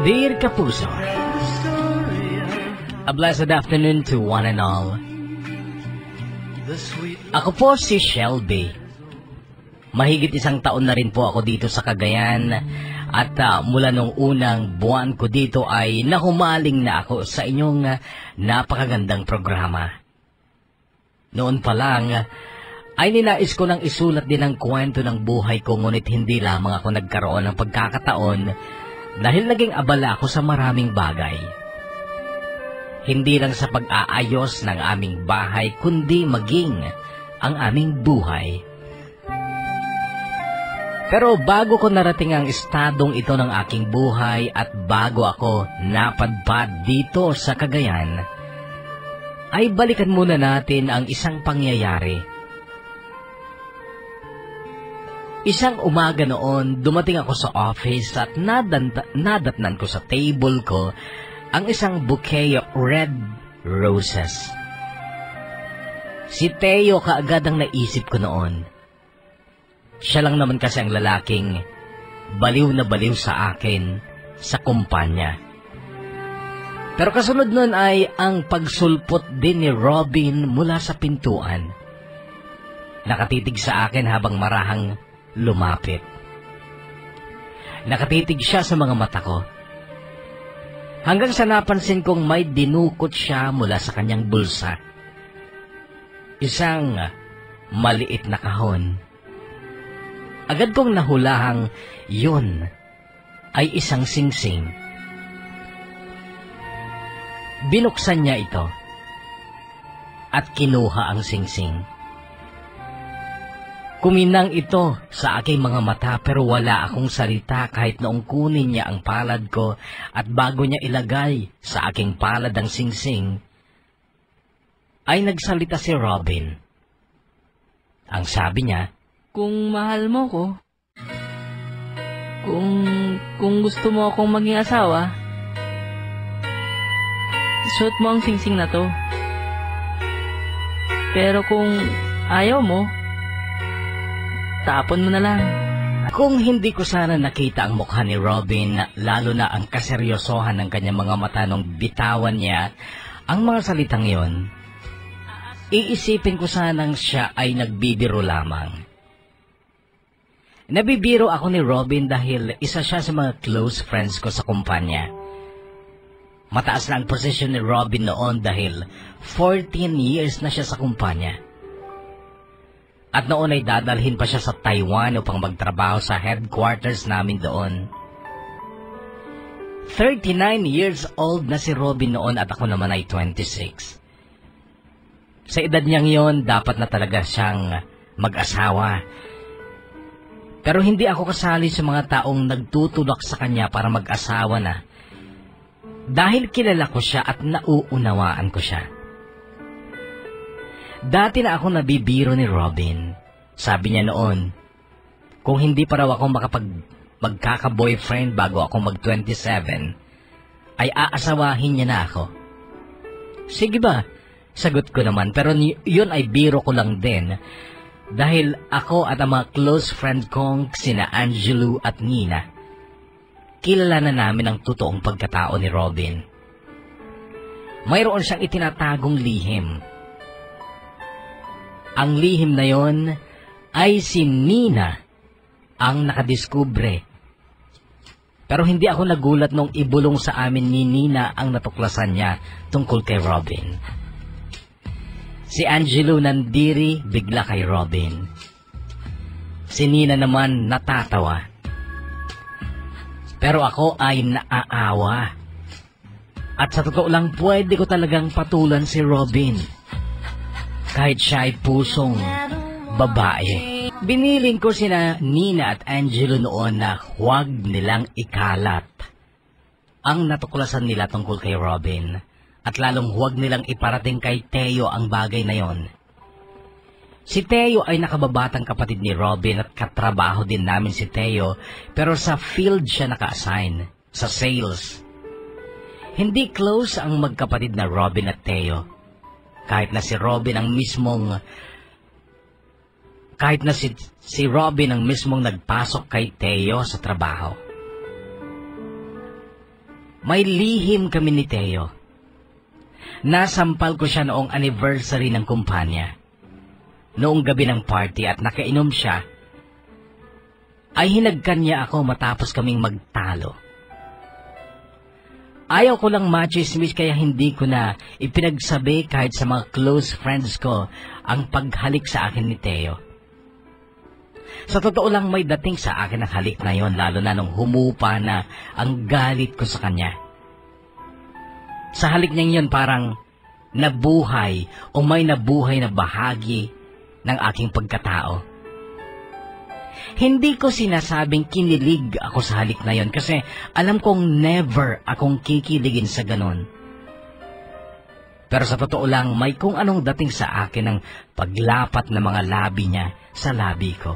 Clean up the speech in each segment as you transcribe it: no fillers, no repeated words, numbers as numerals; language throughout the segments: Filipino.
Dear Kapuso, a blessed afternoon to one and all. Ako po si Shelby. Mahigit 1 taon na rin po ako dito sa Cagayan at mula nung unang buwan ko dito ay nahumaling na ako sa inyong napakagandang programa. Noon pa lang ay ninais ko nang isulat din ang kwento ng buhay ko, ngunit hindi lamang ako nagkaroon ng pagkakataon dahil naging abala ako sa maraming bagay. Hindi lang sa pag-aayos ng aming bahay, kundi maging ang aming buhay. Pero bago ko narating ang estadong ito ng aking buhay at bago ako napadpad dito sa Cagayan, ay balikan muna natin ang isang pangyayari. Isang umaga noon, dumating ako sa office at nadatnan ko sa table ko ang isang bouquet of red roses. Si Teo kaagad ang naisip ko noon. Siya lang naman kasi ang lalaking baliw na baliw sa akin sa kumpanya. Pero kasunod nun ay ang pagsulpot din ni Robin mula sa pintuan. Nakatitig sa akin habang marahang lumapit. Nakatitig siya sa mga mata ko. Hanggang sa napansin kong may dinukot siya mula sa kanyang bulsa. Isang maliit na kahon. Agad kong nahulahang yun ay isang singsing. Binuksan niya ito at kinuha ang singsing. Kuminang ito sa aking mga mata pero wala akong salita kahit noong kunin niya ang palad ko at bago niya ilagay sa aking palad ang singsing, ay nagsalita si Robin. Ang sabi niya, "Kung mahal mo ko, kung gusto mo akong maging asawa, suot mo ang singsing na to. Pero kung ayaw mo, tapon mo na lang." Kung hindi ko sana nakita ang mukha ni Robin, lalo na ang kaseryosohan ng kanyang mga mata nung bitawan niya ang mga salitang yon, iisipin ko sanang siya ay nagbibiro lamang. Nabibiro ako ni Robin dahil isa siya sa mga close friends ko sa kumpanya. Mataas na ang posisyon ni Robin noon dahil 14 years na siya sa kumpanya. At noon ay dadalhin pa siya sa Taiwan upang magtrabaho sa headquarters namin doon. 39 years old na si Robin noon at ako naman ay 26. Sa edad niyang yon, dapat na talaga siyang mag-asawa. Pero hindi ako kasali sa mga taong nagtutulak sa kanya para mag-asawa na. Dahil kilala ko siya at nauunawaan ko siya. Dati na ako nabibiro ni Robin. Sabi niya noon, kung hindi pa raw ako magkaka-boyfriend bago ako mag-27, ay aasawahin niya na ako. Sige ba? Sagot ko naman, pero yun ay biro ko lang din. Dahil ako at ang mga close friend kong sina Angelo at Nina, kilala na namin ang totoong pagkatao ni Robin. Mayroon siyang itinatagong lihim. Ang lihim na yon ay si Nina ang nakadiskubre. Pero hindi ako nagulat nung ibulong sa amin ni Nina ang natuklasan niya tungkol kay Robin. Si Angelo nandiri bigla kay Robin. Si Nina naman natatawa. Pero ako ay naaawa. At sa totoo lang, pwede ko talagang patulan si Robin. Kahit siya ay pusong babae. Biniling ko sina Nina at Angelo noon na huwag nilang ikalat ang natuklasan nila tungkol kay Robin. At lalong huwag nilang iparating kay Teo ang bagay na yon. Si Teo ay nakababatang kapatid ni Robin at katrabaho din namin si Teo, pero sa field siya naka-assign, sa sales. Hindi close ang magkapatid na Robin at Teo. Kahit na si Robin ang mismong nagpasok kay Teo sa trabaho. May lihim kami ni Teo. Nasampal ko siya noong anniversary ng kumpanya. Noong gabi ng party at nakainom siya, ay hinagkan niya ako matapos kaming magtalo. Ayaw ko lang machismis kaya hindi ko na ipinagsabi kahit sa mga close friends ko ang paghalik sa akin ni Teo. Sa totoo lang may dating sa akin ang halik na yon, lalo na nung humupa na ang galit ko sa kanya. Sa halik niyang yon parang nabuhay o may nabuhay na bahagi ng aking pagkatao. Hindi ko sinasabing kinilig ako sa halik na yon kasi alam kong never akong kikiligin sa ganon. Pero sa totoo lang may kung anong dating sa akin ng paglapat ng mga labi niya sa labi ko.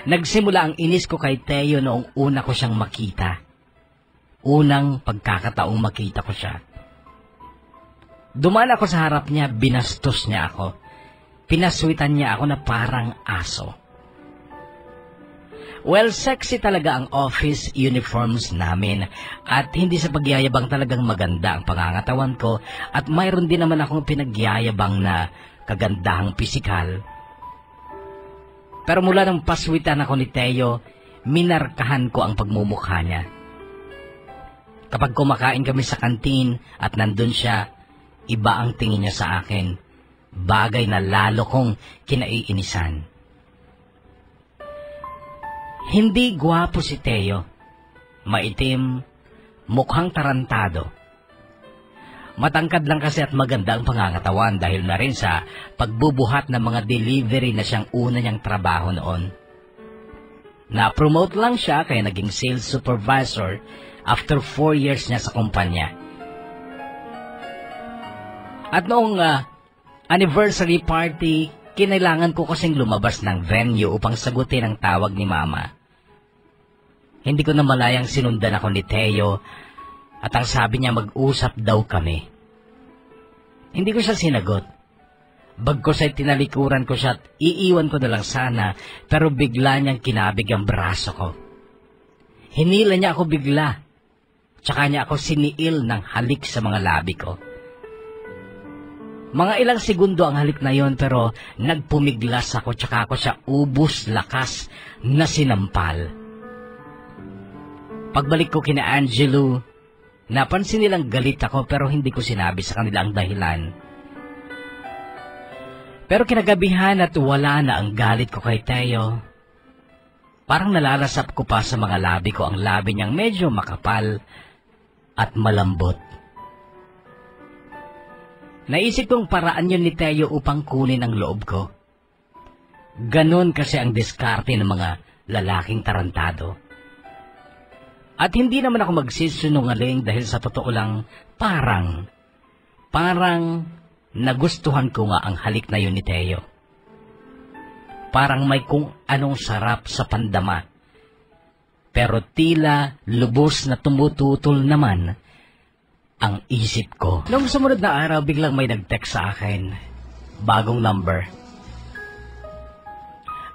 Nagsimula ang inis ko kay Teo noong una ko siyang makita. Unang pagkakataong makita ko siya. Dumaan ako sa harap niya, binastos niya ako. Pinaswitan niya ako na parang aso. Well, sexy talaga ang office uniforms namin at hindi sa pagyayabang talagang maganda ang pangangatawan ko at mayroon din naman akong pinagyayabang na kagandahang pisikal. Pero mula nang paswitan ako ni Teo, minarkahan ko ang pagmumukha niya. Kapag kumakain kami sa kantin at nandun siya, iba ang tingin niya sa akin. Bagay na lalo kong kinaiinisan. Hindi gwapo si Teo. Maitim, mukhang tarantado. Matangkad lang kasi at maganda ang pangangatawan dahil na rin sa pagbubuhat ng mga delivery na siyang una niyang trabaho noon. Na-promote lang siya kaya naging sales supervisor after 4 years niya sa kumpanya. At noong anniversary party, kinailangan ko kasing lumabas ng venue upang sagutin ang tawag ni Mama. Hindi ko na malayang sinundan ako ni Teo at ang sabi niya mag-usap daw kami. Hindi ko siya sinagot. Bagkus ay tinalikuran ko siya at iiwan ko na lang sana pero bigla niyang kinabig ang braso ko. Hinila niya ako bigla. Tsaka niya ako siniil ng halik sa mga labi ko. Mga ilang segundo ang halik na yon pero nagpumiglas ako tsaka ako siya ubus lakas na sinampal. Pagbalik ko kina Angelo, napansin nilang galit ako pero hindi ko sinabi sa kanila ang dahilan. Pero kinagabihan at wala na ang galit ko kay Teo. Parang nalalasap ko pa sa mga labi ko ang labi niyang medyo makapal at malambot. Naisip kong paraan yun ni Teo upang kunin ang loob ko. Ganon kasi ang diskarte ng mga lalaking tarantado. At hindi naman ako magsisinungaling dahil sa totoo lang parang nagustuhan ko nga ang halik na yun ni Teo. Parang may kung anong sarap sa pandama. Pero tila lubos na tumututol naman ang isip ko. Noong sumunod na araw, biglang may nag-text sa akin. Bagong number.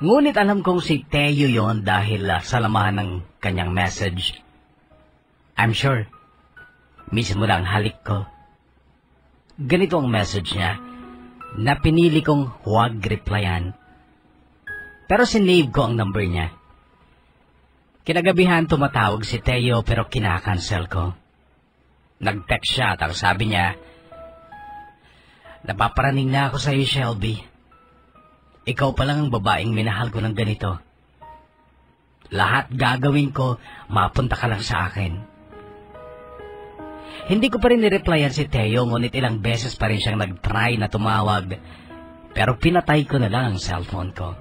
Ngunit alam kong si Teo yon dahil sa lamahan ng kanyang message. I'm sure, mismo lang halik ko. Ganito ang message niya, na pinili kong huwag replyan. Pero sinave ko ang number niya. Kinagabihan tumatawag si Teo pero kinakancel ko. Nag-text siya at ang sabi niya, napaparaning na ako sa iyo, Shelby. Ikaw pa lang ang babaeng minahal ko ng ganito. Lahat gagawin ko, mapunta ka lang sa akin. Hindi ko pa rin nireplyan si Teo, ngunit ilang beses pa rin siyang nag-try na tumawag, pero pinatay ko na lang ang cellphone ko.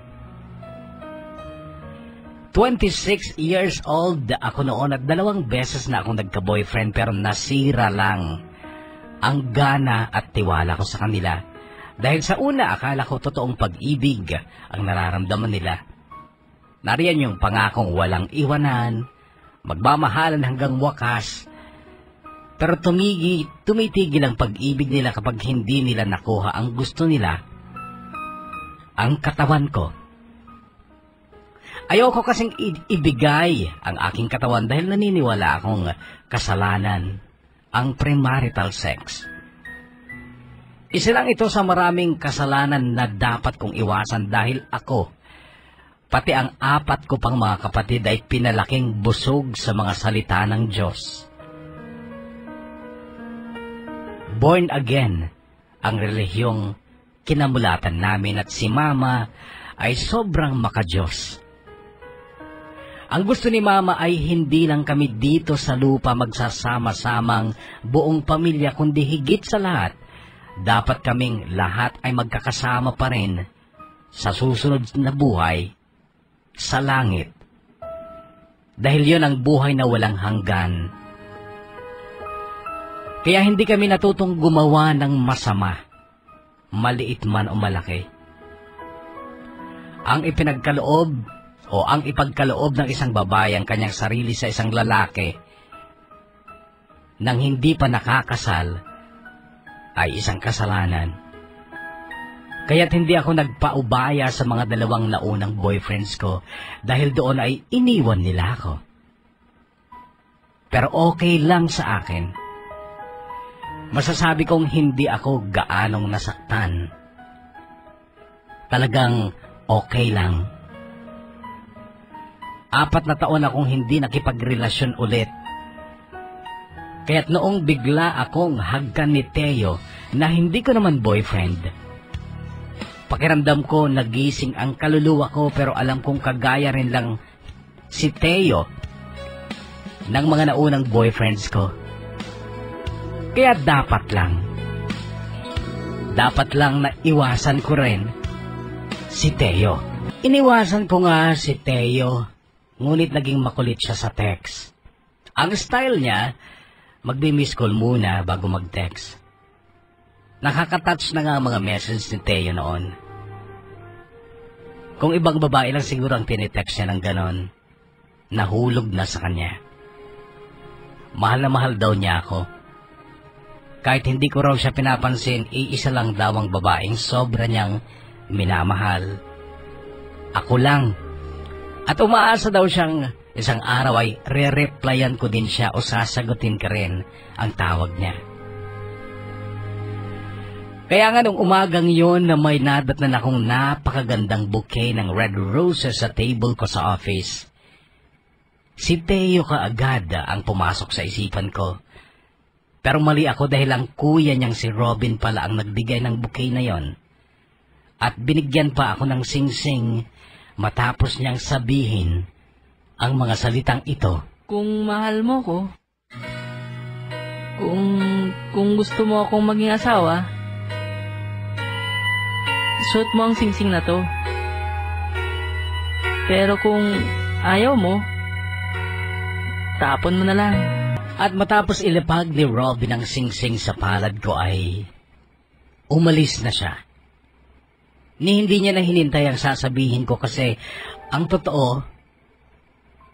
26 years old ako noon at 2 beses na akong nagka-boyfriend pero nasira lang ang gana at tiwala ko sa kanila. Dahil sa una, akala ko totoong pag-ibig ang nararamdaman nila. Nariyan yung pangakong walang iwanan, magmamahalan hanggang wakas. Pero tumitigil ang pag-ibig nila kapag hindi nila nakuha ang gusto nila, ang katawan ko. Ayoko kasing ibigay ang aking katawan dahil naniniwala akong kasalanan ang premarital sex. Isa lang ito sa maraming kasalanan na dapat kong iwasan dahil ako, pati ang 4 ko pang mga kapatid ay pinalaking busog sa mga salita ng Diyos. Born again ang relihiyong kinamulatan namin at si Mama ay sobrang makadiyos. Ang gusto ni Mama ay hindi lang kami dito sa lupa magsasama-samang buong pamilya, kundi higit sa lahat, dapat kaming lahat ay magkakasama pa rin sa susunod na buhay sa langit. Dahil yon ang buhay na walang hanggan. Kaya hindi kami natutong gumawa ng masama, maliit man o malaki. Ang ipagkaloob ng isang babae ang kanyang sarili sa isang lalaki nang hindi pa nakakasal ay isang kasalanan. Kaya't hindi ako nagpaubaya sa mga 2 naunang boyfriends ko dahil doon ay iniwan nila ako. Pero okay lang sa akin. Masasabi kong hindi ako gaanong nasaktan. Talagang okay lang. 4 na taon akong hindi nakipagrelasyon ulit. Kaya't noong bigla akong hagkan ni Teo na hindi ko naman boyfriend, pakiramdam ko nagising ang kaluluwa ko, pero alam kong kagaya rin lang si Teo ng mga naunang boyfriends ko. Kaya dapat lang na iwasan ko rin si Teo. Iniwasan ko nga si Teo, ngunit naging makulit siya sa text. Ang style niya, magbi-miss call muna bago mag-text. Nakaka-touch na nga ang mga message ni Teo noon. Kung ibang babae lang siguro ang tinitext niya ng ganon, nahulog na sa kanya. Mahal na mahal daw niya ako. Kahit hindi ko raw siya pinapansin, iisa lang daw ang babaeng sobra niyang minamahal. Ako lang. At umaasa daw siyang isang araw ay re-replyan ko din siya o sasagutin ka rin ang tawag niya. Kaya nga nung umagang yon na may nadatnan akong napakagandang bouquet ng red roses sa table ko sa office, si Teo kaagad ang pumasok sa isipan ko. Pero mali ako dahil ang kuya niyang si Robin pala ang nagbigay ng bouquet na yon. At binigyan pa ako ng singsing matapos niyang sabihin ang mga salitang ito. Kung mahal mo ko, kung gusto mo akong maging asawa, suot mo ang singsing na to. Pero kung ayaw mo, tapon mo na lang. At matapos ilapag ni Robin ang singsing sa palad ko ay umalis na siya. Hindi niya na hinintay ang sasabihin ko kasi ang totoo,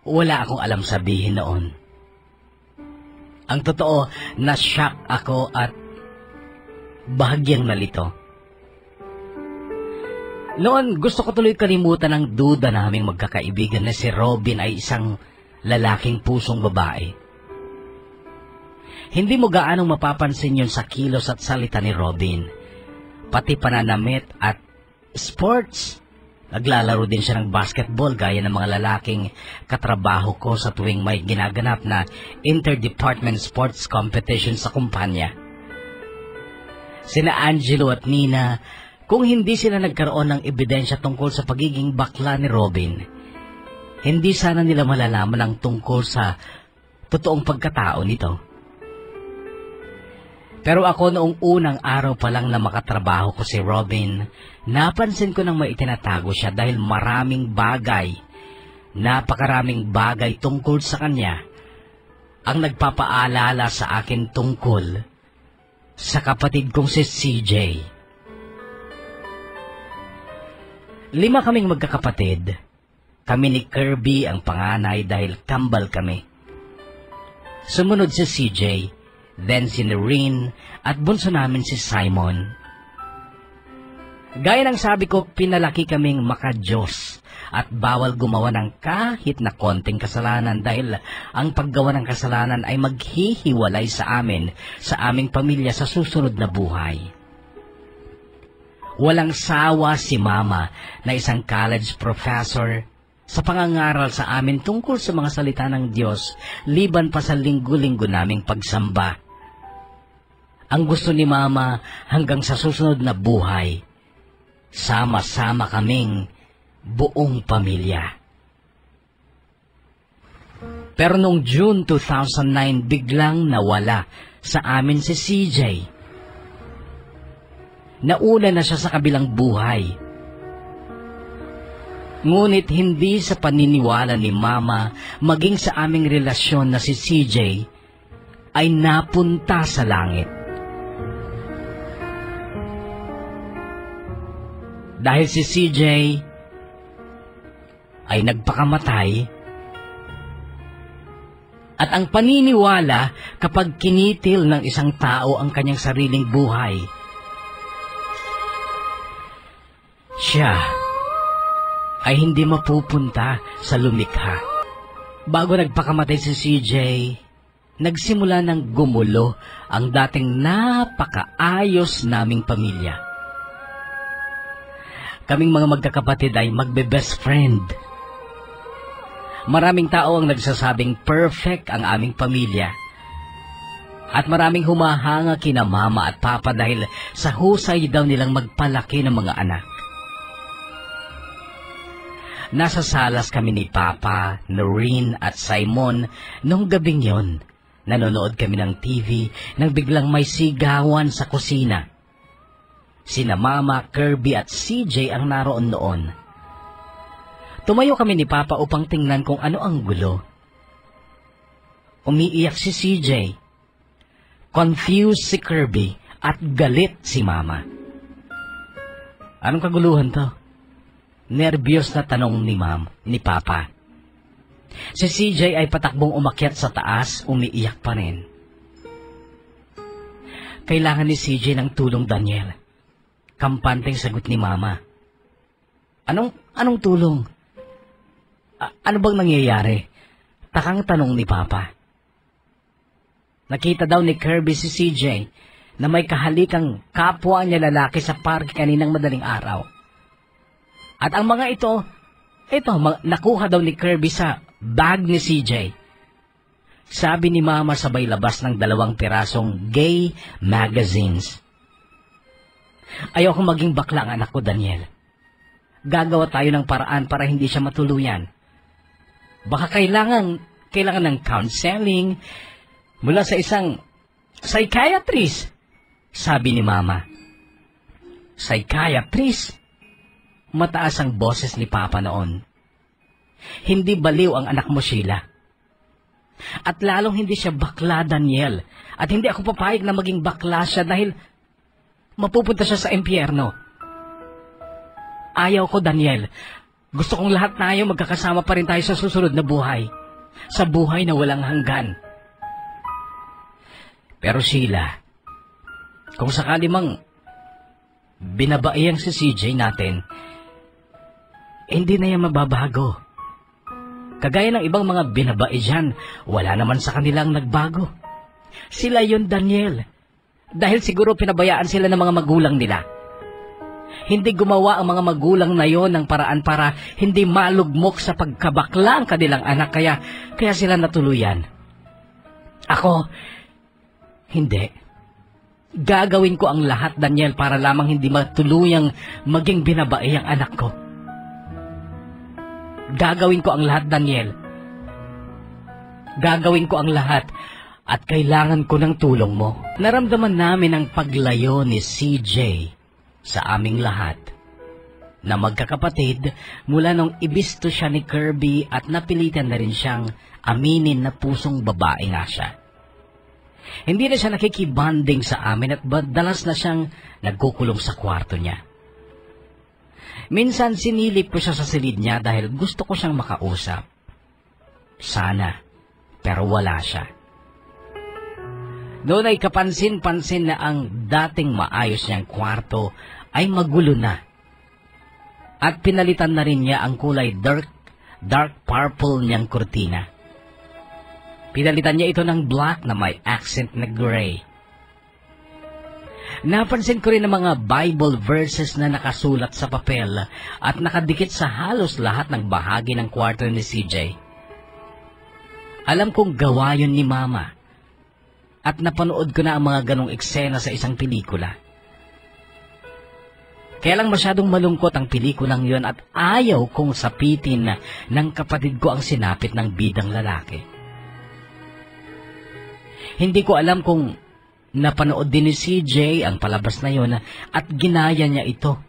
wala akong alam sabihin noon. Ang totoo, na-shock ako at bahagyang nalito. Noon, gusto ko tuloy kalimutan ang duda naming magkakaibigan na si Robin ay isang lalaking pusong babae. Hindi mo gaanong mapapansin yun sa kilos at salita ni Robin. Pati pananamit at sports. Naglalaro din siya ng basketball gaya ng mga lalaking katrabaho ko sa tuwing may ginaganap na inter-department sports competition sa kumpanya. Sina Angelo at Nina, kung hindi sila nagkaroon ng ebidensya tungkol sa pagiging bakla ni Robin, hindi sana nila malalaman ang tungkol sa totoong pagkatao nito. Pero ako noong unang araw pa lang na makatrabaho ko si Robin, napansin ko nang may itinatago siya dahil napakaraming bagay tungkol sa kanya ang nagpapaalala sa akin tungkol sa kapatid kong si CJ. 5 kaming magkakapatid. Kami ni Kirby ang panganay dahil kambal kami. Sumunod si CJ, then si Noreen at bunso namin si Simon. Gaya ng sabi ko, pinalaki kaming makadiyos at bawal gumawa ng kahit na konting kasalanan dahil ang paggawa ng kasalanan ay maghihiwalay sa amin, sa aming pamilya sa susunod na buhay. Walang sawa si Mama na isang college professor sa pangangaral sa amin tungkol sa mga salita ng Diyos, liban pa sa linggo-linggo naming pagsamba. Ang gusto ni Mama hanggang sa susunod na buhay, sama-sama kaming buong pamilya. Pero noong June 2009, biglang nawala sa amin si CJ. Nauna na siya sa kabilang buhay. Ngunit hindi sa paniniwala ni Mama, maging sa aming relasyon na si CJ ay napunta sa langit. Dahil si CJ ay nagpakamatay, at ang paniniwala kapag kinitil ng isang tao ang kanyang sariling buhay, siya ay hindi mapupunta sa lumikha. Bago nagpakamatay si CJ, nagsimula ng gumulo ang dating napakaayos naming pamilya. Kaming mga magkakapatid ay magbe-best friend. Maraming tao ang nagsasabing perfect ang aming pamilya. At maraming humahanga kina Mama at Papa dahil sa husay daw nilang magpalaki ng mga anak. Nasa salas kami ni Papa, Noreen at Simon nung gabing yon. Nanonood kami ng TV nang biglang may sigawan sa kusina. Sina Mama, Kirby at CJ ang naroon noon. Tumayo kami ni Papa upang tingnan kung ano ang gulo. Umiiyak si CJ. Confused si Kirby at galit si Mama. Anong kaguluhan to? Nervyos na tanong ni Papa. Si CJ ay patakbong umakyat sa taas, umiiyak pa rin. Kailangan ni CJ ng tulong, Daniel. Kampanteng sagot ni Mama. Anong tulong? Ano bang nangyayari? Takang tanong ni Papa. Nakita daw ni Kirby si CJ na may kahalikang kapwa niya lalaki sa parke kaninang madaling araw. At ang mga ito, nakuha daw ni Kirby sa bag ni CJ. Sabi ni Mama sabay labas ng 2 pirasong gay magazines. Ayoko maging bakla ang anak ko, Daniel. Gagawa tayo ng paraan para hindi siya matuluyan. Baka kailangan ng counseling mula sa isang psychiatrist, sabi ni Mama. Psychiatrist? Mataas ang boses ni Papa noon. Hindi baliw ang anak mo, Sheila. At lalong hindi siya bakla, Daniel. At hindi ako papayag na maging bakla siya dahil mapupunta siya sa impyerno. Ayaw ko, Daniel. Gusto kong lahat tayo magkakasama pa rin tayo sa susunod na buhay. Sa buhay na walang hanggan. Pero Sheila, kung sakali mang binabae ang si CJ natin, hindi na yan mababago. Kagaya ng ibang mga binabae dyan, wala naman sa kanilang nagbago. Sila yun, Daniel. Dahil siguro pinabayaan sila ng mga magulang nila. Hindi gumawa ang mga magulang na yon ng paraan para hindi malugmok sa pagkabakla ang kanilang anak, kaya sila natuluyan. Ako, hindi. Gagawin ko ang lahat, Daniel, para lamang hindi matuluyang maging binabae ang anak ko. Gagawin ko ang lahat, Daniel. Gagawin ko ang lahat. At kailangan ko ng tulong mo. Naramdaman namin ang paglayo ni CJ sa aming lahat. Na magkakapatid mula nung ibisto siya ni Kirby at napilitan na rin siyang aminin na pusong babae na siya. Hindi na siya nakikibanding sa amin at dalas na siyang nagkukulong sa kwarto niya. Minsan sinilip ko siya sa silid niya dahil gusto ko siyang makausap. Sana, pero wala siya. Doon ay kapansin-pansin na ang dating maayos niyang kwarto ay magulo na At pinalitan na rin niya ang kulay dark purple niyang kurtina. Pinalitan niya ito ng black na may accent na gray. Napansin ko rin ang mga Bible verses na nakasulat sa papel at nakadikit sa halos lahat ng bahagi ng kwarto ni CJ. Alam kong gawa yun ni Mama. At napanood ko na ang mga ganong eksena sa isang pelikula. Kaya lang masyadong malungkot ang pelikulang yun at ayaw kong sapitin ng kapatid ko ang sinapit ng bidang lalaki. Hindi ko alam kung napanood din ni CJ ang palabas na yun at ginaya niya ito.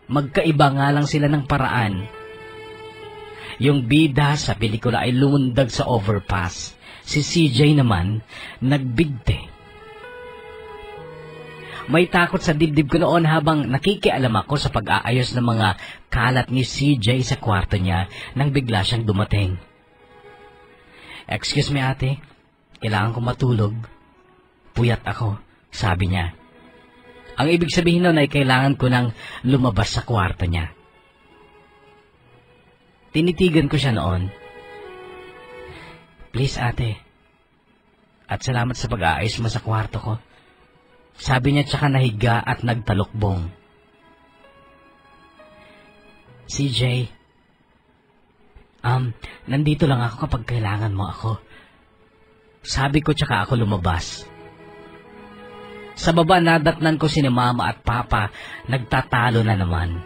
Magkaiba nga lang sila ng paraan. Yung bida sa pelikula ay lumundag sa overpass. Si CJ naman, nagbigti. May takot sa dibdib ko noon habang nakikialam ako sa pag-aayos ng mga kalat ni CJ sa kwarto niya nang bigla siyang dumating. "Excuse me ate, kailangan ko matulog. Puyat ako," sabi niya. Ang ibig sabihin nun ay kailangan ko nang lumabas sa kwarto niya. Tinitigan ko siya noon. "Please ate, at salamat sa pag-aayos mo sa kwarto ko," sabi niya tsaka nahiga at nagtalukbong. "CJ, nandito lang ako kapag kailangan mo ako," sabi ko tsaka ako lumabas. Sa baba nadatnan ko si Mama at Papa nagtatalo na naman.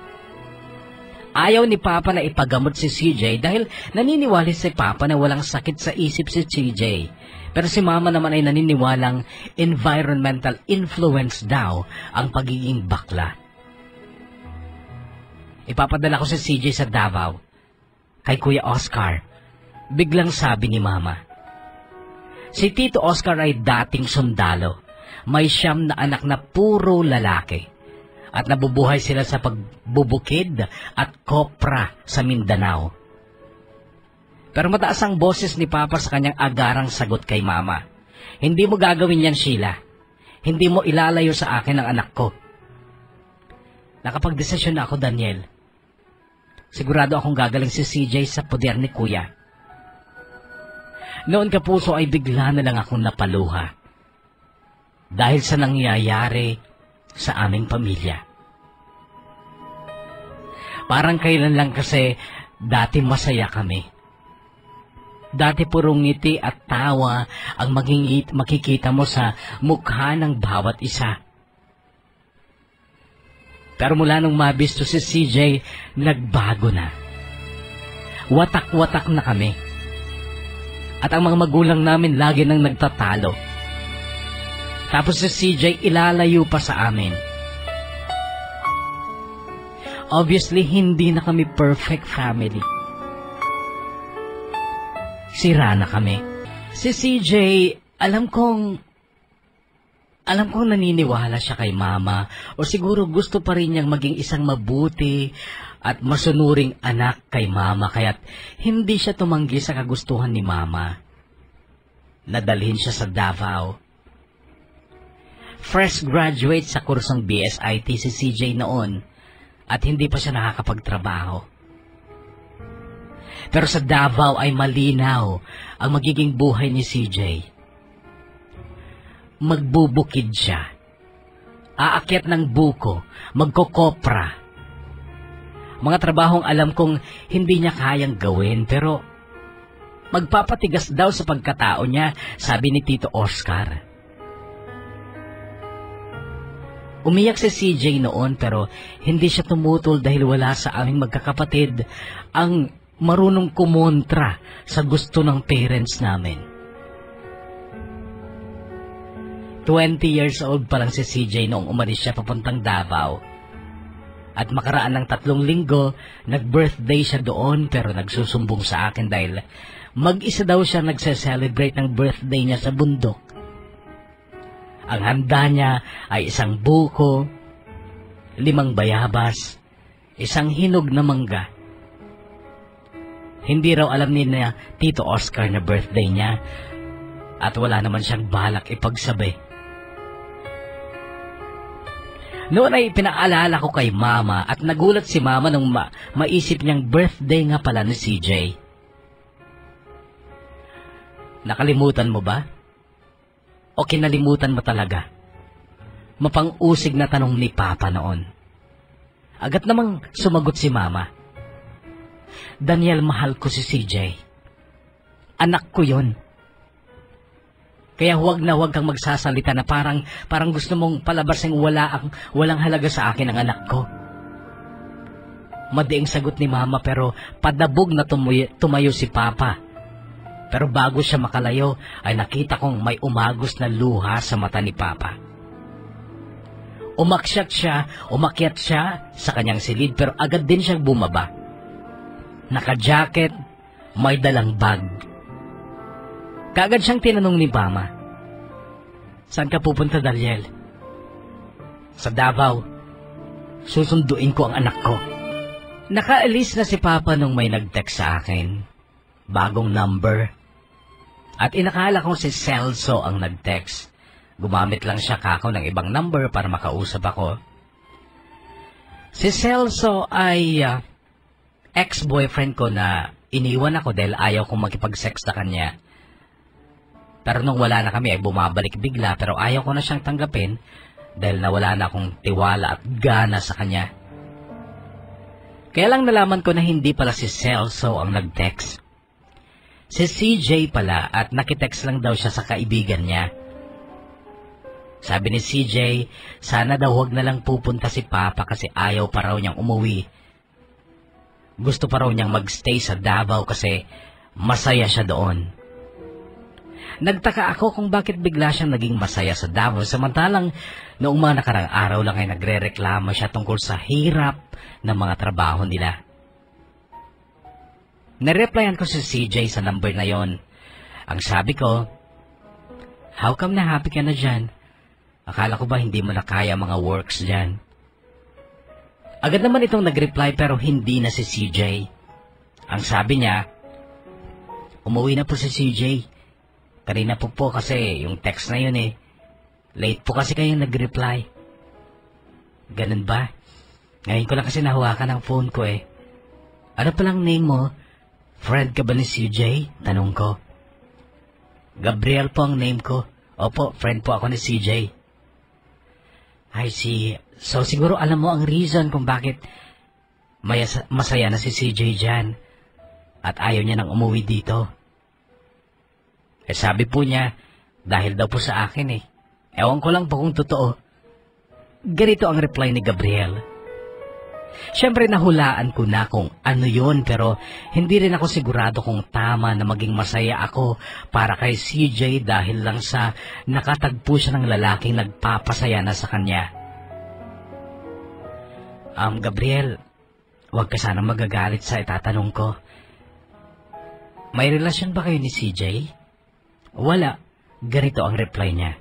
Ayaw ni Papa na ipagamot si CJ dahil naniniwala si Papa na walang sakit sa isip si CJ. Pero si Mama naman ay naniniwalang environmental influence daw ang pagiging bakla. Ipapadala ko si CJ sa Davao, kay Kuya Oscar. Biglang sabi ni Mama. Si Tito Oscar ay dating sundalo. May 9 na anak na puro lalaki. At nabubuhay sila sa pagbubukid at kopra sa Mindanao. Pero mataas ang boses ni Papa sa kanyang agarang sagot kay Mama. "Hindi mo gagawin yan, Sheila. Hindi mo ilalayo sa akin ang anak ko." Nakapagdesisyon na ako, Daniel. Sigurado akong gagaling si CJ sa poder ni Kuya. Noon Kapuso ay bigla na lang akong napaluha. Dahil sa nangyayari sa aming pamilya. Parang kailan lang kasi dati masaya kami. Dati purong ngiti at tawa ang makikita mo sa mukha ng bawat isa. Pero mula nung mabisto si CJ, nagbago na. Watak-watak na kami. At ang mga magulang namin lagi nang nagtatalo. Tapos si CJ ilalayo pa sa amin. Obviously, hindi na kami perfect family. Sira na kami. Si CJ, alam kong naniniwala siya kay Mama o siguro gusto pa rin niyang maging isang mabuti at masunuring anak kay Mama kaya't hindi siya tumanggi sa kagustuhan ni Mama. Nadalhin siya sa Davao. Fresh graduate sa kursong BSIT si CJ noon at hindi pa siya nakakapagtrabaho. Pero sa Davao ay malinaw ang magiging buhay ni CJ. Magbubukid siya. Aakyat ng buko, magkokopra. Mga trabahong alam kong hindi niya kayang gawin pero magpapatigas daw sa pagkatao niya, sabi ni Tito Oscar. Umiyak si CJ noon pero hindi siya tumutol dahil wala sa aming magkakapatid ang marunong kumontra sa gusto ng parents namin. 20 years old pa lang si CJ noong umalis siya papuntang Davao. At makaraan ng 3 linggo, nag-birthday siya doon pero nagsusumbong sa akin dahil mag-isa daw siya nagse-celebrate ng birthday niya sa bundok. Ang handa niya ay 1 buko, 5 bayabas, 1 hinog na mangga. Hindi raw alam ni na Tito Oscar na birthday niya at wala naman siyang balak ipagsabi. Noon ay pinaalala ko kay Mama at nagulat si Mama nung maisip niyang birthday nga pala ni CJ. Nakalimutan mo ba? O kinalimutan mo talaga? Mapang-usig na tanong ni Papa noon. Agad namang sumagot si Mama. Daniel, mahal ko si CJ. Anak ko yon. Kaya huwag na huwag kang magsasalita na parang gusto mong palabasin walang halaga sa akin ang anak ko. Madiing sagot ni Mama pero padabog na tumayo si Papa. Pero bago siya makalayo ay nakita kong may umagos na luha sa mata ni Papa. Umakyat siya sa kanyang silid pero agad din siyang bumaba. Naka-jacket, may dalang bag. Kaagad siyang tinanong ni Mama, "Saan ka pupunta, Daniel?" "Sa Davao. Susunduin ko ang anak ko." Nakaalis na si Papa nung may nag-text sa akin. Bagong number. At inakala kong si Celso ang nag-text. Gumamit lang siya kako ng ibang number para makausap ako. Si Celso ay ex-boyfriend ko na iniwan ako dahil ayaw kong makipag-sex na kanya. Pero nung wala na kami ay bumabalik bigla pero ayaw ko na siyang tanggapin dahil nawala na akong tiwala at gana sa kanya. Kaya lang nalaman ko na hindi pala si Celso ang nag-text. Si CJ pala at nakitext lang daw siya sa kaibigan niya. Sabi ni CJ, sana daw huwag na lang pupunta si Papa kasi ayaw pa raw niyang umuwi. Gusto pa raw niyang magstay sa Davao kasi masaya siya doon. Nagtaka ako kung bakit bigla siyang naging masaya sa Davao samantalang noong mga nakarang araw lang ay nagrereklamo siya tungkol sa hirap ng mga trabaho nila. Nareplyan ko si CJ sa number na yon. Ang sabi ko, "How come na happy ka na dyan? Akala ko ba hindi mo na kaya mga works dyan?" Agad naman itong nag-reply pero hindi na si CJ. Ang sabi niya, "Umuwi na po si CJ. Kanina po kasi yung text na yun eh. Late po kasi kayong nag-reply." "Ganun ba? Ngayon ko lang kasi nahawakan ang phone ko eh. Ano palang name mo? Friend ka ba ni CJ?" Tanong ko. "Gabriel po ang name ko." "Opo, friend po ako ni CJ." "I see. So siguro alam mo ang reason kung bakit masaya na si CJ dyan at ayaw niya nang umuwi dito." Sabi po niya, dahil daw po sa akin eh. Ewan ko lang po kung totoo. Ganito ang reply ni Gabriel. Siyempre nahulaan ko na kung ano yun pero hindi rin ako sigurado kung tama na maging masaya ako para kay CJ dahil lang sa nakatagpo siya ng lalaking nagpapasaya na sa kanya. Gabriel, huwag ka sanang magagalit sa itatanong ko. May relasyon ba kayo ni CJ? Wala. Ganito ang reply niya.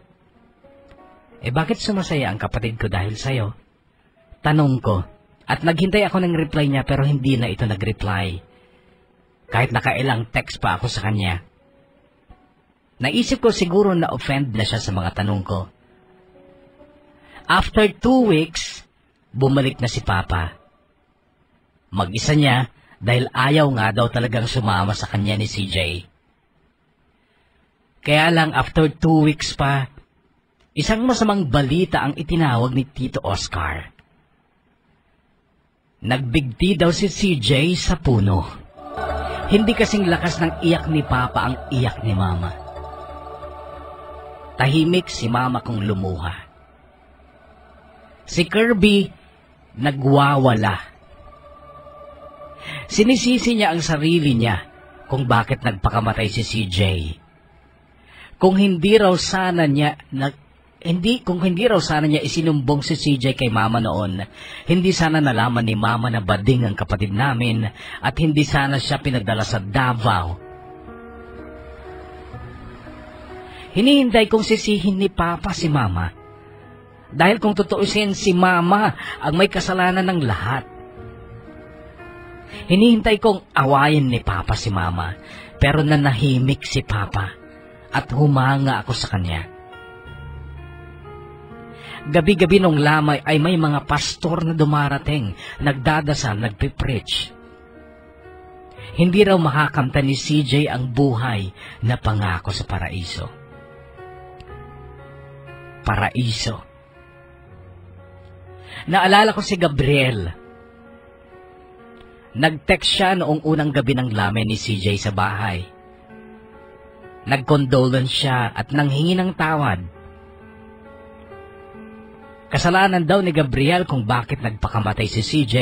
Bakit sumasaya ang kapatid ko dahil sa'yo? Tanong ko. At naghintay ako ng reply niya pero hindi na ito nag-reply. Kahit nakailang text pa ako sa kanya. Naisip ko siguro na offend na siya sa mga tanong ko. After 2 weeks, bumalik na si Papa. Mag-isa niya dahil ayaw nga daw talagang sumama sa kanya ni CJ. Kaya lang after 2 weeks pa, isang masamang balita ang itinawag ni Tito Oscar. Nagbigti daw si CJ sa puno. Hindi kasing lakas ng iyak ni Papa ang iyak ni Mama. Tahimik si Mama kung lumuha. Si Kirby nagwawala. Sinisisi niya ang sarili niya kung bakit nagpakamatay si CJ. Kung hindi raw sana niya isinumbong si CJ kay Mama noon, hindi sana nalaman ni Mama na bading ang kapatid namin at hindi sana siya pinadala sa Davao. Hinihintay kong sisihin ni Papa si Mama. Dahil kung tutuusin si Mama ang may kasalanan ng lahat. Hinihintay kong awayin ni Papa si Mama, pero nanahimik si Papa at humanga ako sa kanya. Gabi-gabi nung lamay ay may mga pastor na dumarating, nagdadasal, nagpipreach. Hindi raw makakamta ni CJ ang buhay na pangako sa paraiso. Paraiso. Naalala ko si Gabriel. Nag-text siya noong unang gabi ng lamay ni CJ sa bahay. Nag-condolence siya at nanghingi ng tawad. Kasalanan daw ni Gabriel kung bakit nagpakamatay si CJ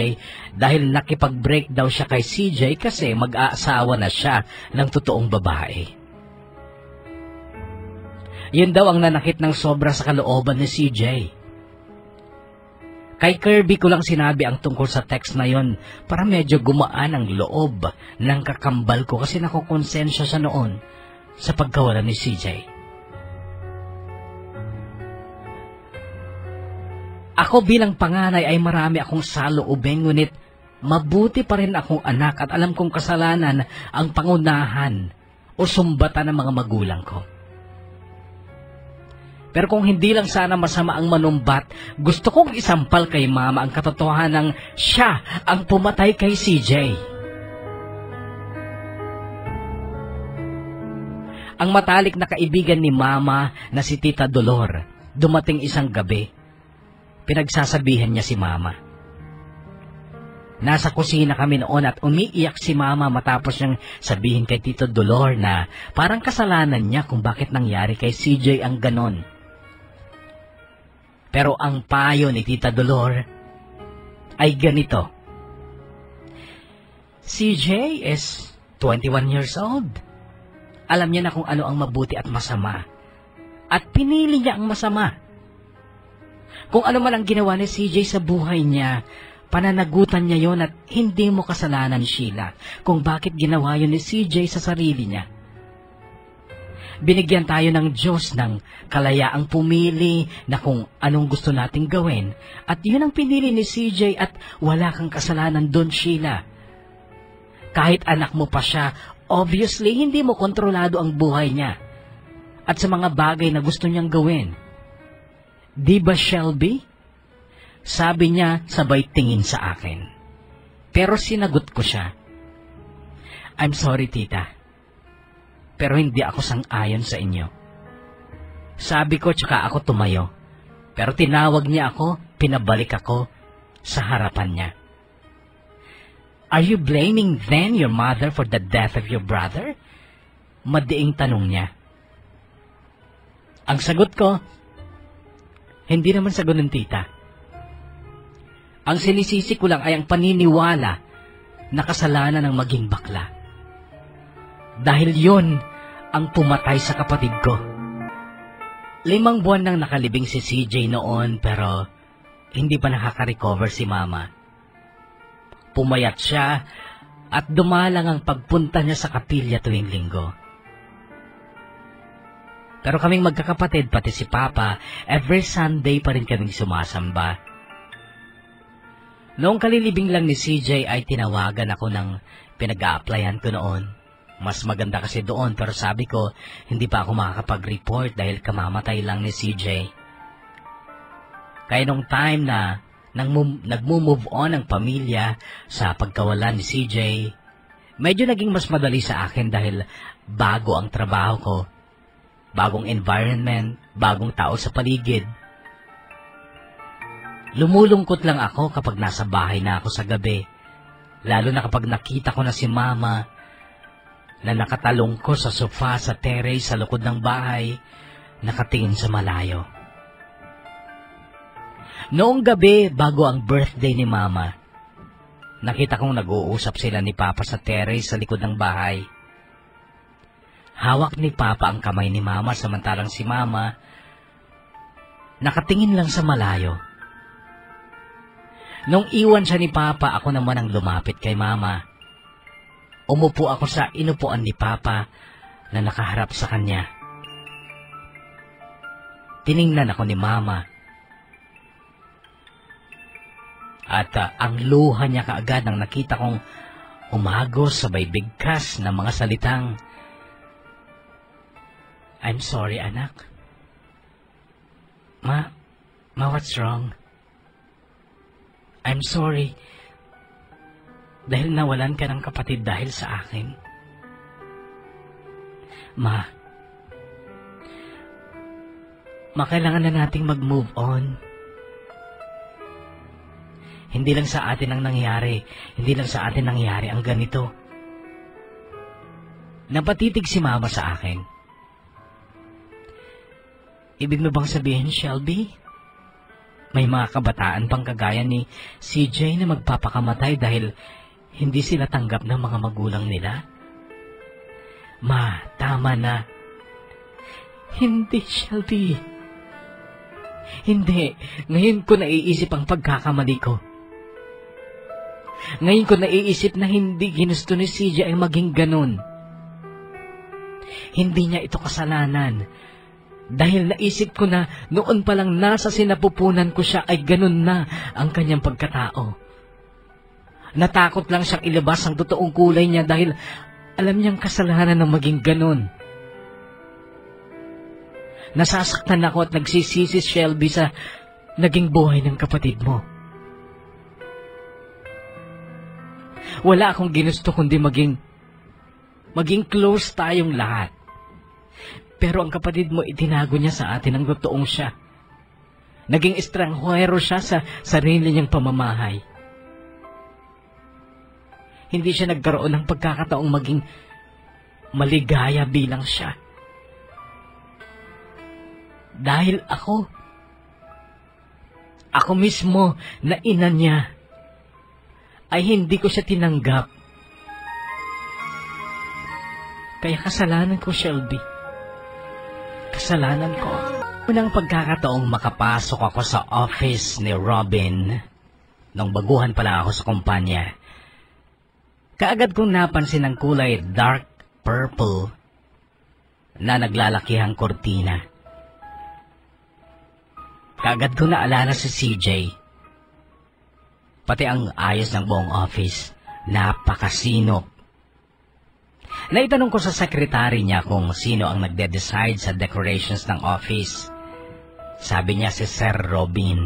dahil nakipag-break daw siya kay CJ kasi mag-aasawa na siya ng totoong babae. Yun daw ang nanakit ng sobra sa kalooban ni CJ. Kay Kirby ko lang sinabi ang tungkol sa text na yon para medyo gumaan ang loob ng kakambal ko kasi nakukonsensya siya noon sa pagkawala ni CJ. Ako bilang panganay ay marami akong saloobin, ngunit mabuti pa rin akong anak at alam kong kasalanan ang pangunahan o sumbatan ng mga magulang ko. Pero kung hindi lang sana masama ang manumbat, gusto kong isampal kay Mama ang katotohanan ng siya ang pumatay kay CJ. Ang matalik na kaibigan ni Mama na si Tita Dolor, dumating isang gabi. Pinagsasabihan niya si Mama. Nasa kusina kami noon at umiiyak si Mama matapos niyang sabihin kay Tito Dolor na parang kasalanan niya kung bakit nangyari kay CJ ang ganon. Pero ang payo ni Tita Dolor ay ganito. CJ is 21 years old. Alam niya na kung ano ang mabuti at masama. At pinili niya ang masama. Kung ano man ang ginawa ni CJ sa buhay niya, pananagutan niya yon at hindi mo kasalanan, Sheila, kung bakit ginawa yun ni CJ sa sarili niya. Binigyan tayo ng Diyos ng kalayaang pumili na kung anong gusto nating gawin, at yun ang pinili ni CJ at wala kang kasalanan doon, Sheila. Kahit anak mo pa siya, obviously hindi mo kontrolado ang buhay niya at sa mga bagay na gusto niyang gawin. Di ba, Shelby? Sabi niya sabay tingin sa akin. Pero sinagot ko siya. I'm sorry, tita. Pero hindi ako sang-ayon sa inyo. Sabi ko tsaka ako tumayo. Pero tinawag niya ako, pinabalik ako sa harapan niya. Are you blaming then your mother for the death of your brother? Madiing tanong niya. Ang sagot ko, hindi naman sa ganun, tita. Ang sinisisi ko lang ay ang paniniwala na kasalanan ng maging bakla. Dahil yon ang pumatay sa kapatid ko. 5 buwan nang nakalibing si CJ noon pero hindi pa nakaka-recover si Mama. Pumayat siya at dumalang ang pagpunta niya sa kapilya tuwing linggo. Pero kaming magkakapatid, pati si Papa, every Sunday pa rin kaming sumasamba. Noong kalilibing lang ni CJ ay tinawagan ako ng pinag-a-applyan ko noon. Mas maganda kasi doon pero sabi ko hindi pa ako makakapag-report dahil kamamatay lang ni CJ. Kaya nung time na nagmo-move on ang pamilya sa pagkawala ni CJ, medyo naging mas madali sa akin dahil bago ang trabaho ko. Bagong environment, bagong tao sa paligid. Lumulungkot lang ako kapag nasa bahay na ako sa gabi, lalo na kapag nakita ko na si Mama na nakatalong ko sa sofa sa terrace sa likod ng bahay, nakatingin sa malayo. Noong gabi, bago ang birthday ni Mama, nakita kong nag-uusap sila ni Papa sa terrace sa likod ng bahay. Hawak ni Papa ang kamay ni Mama samantalang si Mama nakatingin lang sa malayo. Nung iwan siya ni Papa, ako naman ang lumapit kay Mama. Umupo ako sa inupuan ni Papa na nakaharap sa kanya. Tiningnan ako ni Mama. At ang luha niya kaagad nang nakita kong umagos sabay bigkas ng mga salitang, I'm sorry, anak. Ma, what's wrong? I'm sorry. Dahil nawalan ka ng kapatid dahil sa akin. Ma, kailangan na nating mag-move on. Hindi lang sa atin ang nangyari. Hindi lang sa atin nangyari ang ganito. Napatitig si Mama sa akin. Ibig mo bang sabihin, Shelby? May mga kabataan pang kagaya ni CJ na magpapakamatay dahil hindi sila tanggap ng mga magulang nila? Ma, tama na. Hindi, Shelby. Hindi. Ngayon ko naiisip ang pagkakamali ko. Ngayon ko naiisip na hindi ginusto ni CJ ay maging ganun. Hindi niya ito kasalanan. Dahil naisip ko na noon pa lang nasa sinapupunan ko siya ay ganun na ang kanyang pagkatao. Natakot lang siyang ilabas ang totoong kulay niya dahil alam niyang kasalanan ng maging ganun. Nasasaktan ako at nagsisisi, Shelby, sa naging buhay ng kapatid mo. Wala akong ginusto kundi maging close tayong lahat. Pero ang kapatid mo, itinago niya sa atin ang totoong siya. Naging estranghero siya sa sarili niyang pamamahay. Hindi siya nagkaroon ng pagkakataong maging maligaya bilang siya. Dahil ako mismo na ina niya, ay hindi ko siya tinanggap. Kaya kasalanan ko, Shelby. Kasalanan ko. Unang pagkakataong makapasok ako sa office ni Robin, nung baguhan pa lang ako sa kumpanya, kaagad kong napansin ang kulay dark purple na naglalakihang kortina. Kaagad ko naalala si CJ. Pati ang ayos ng buong office. Napakasinop. Naitanong ko sa sekretary niya kung sino ang nagde-decide sa decorations ng office. Sabi niya si Sir Robin.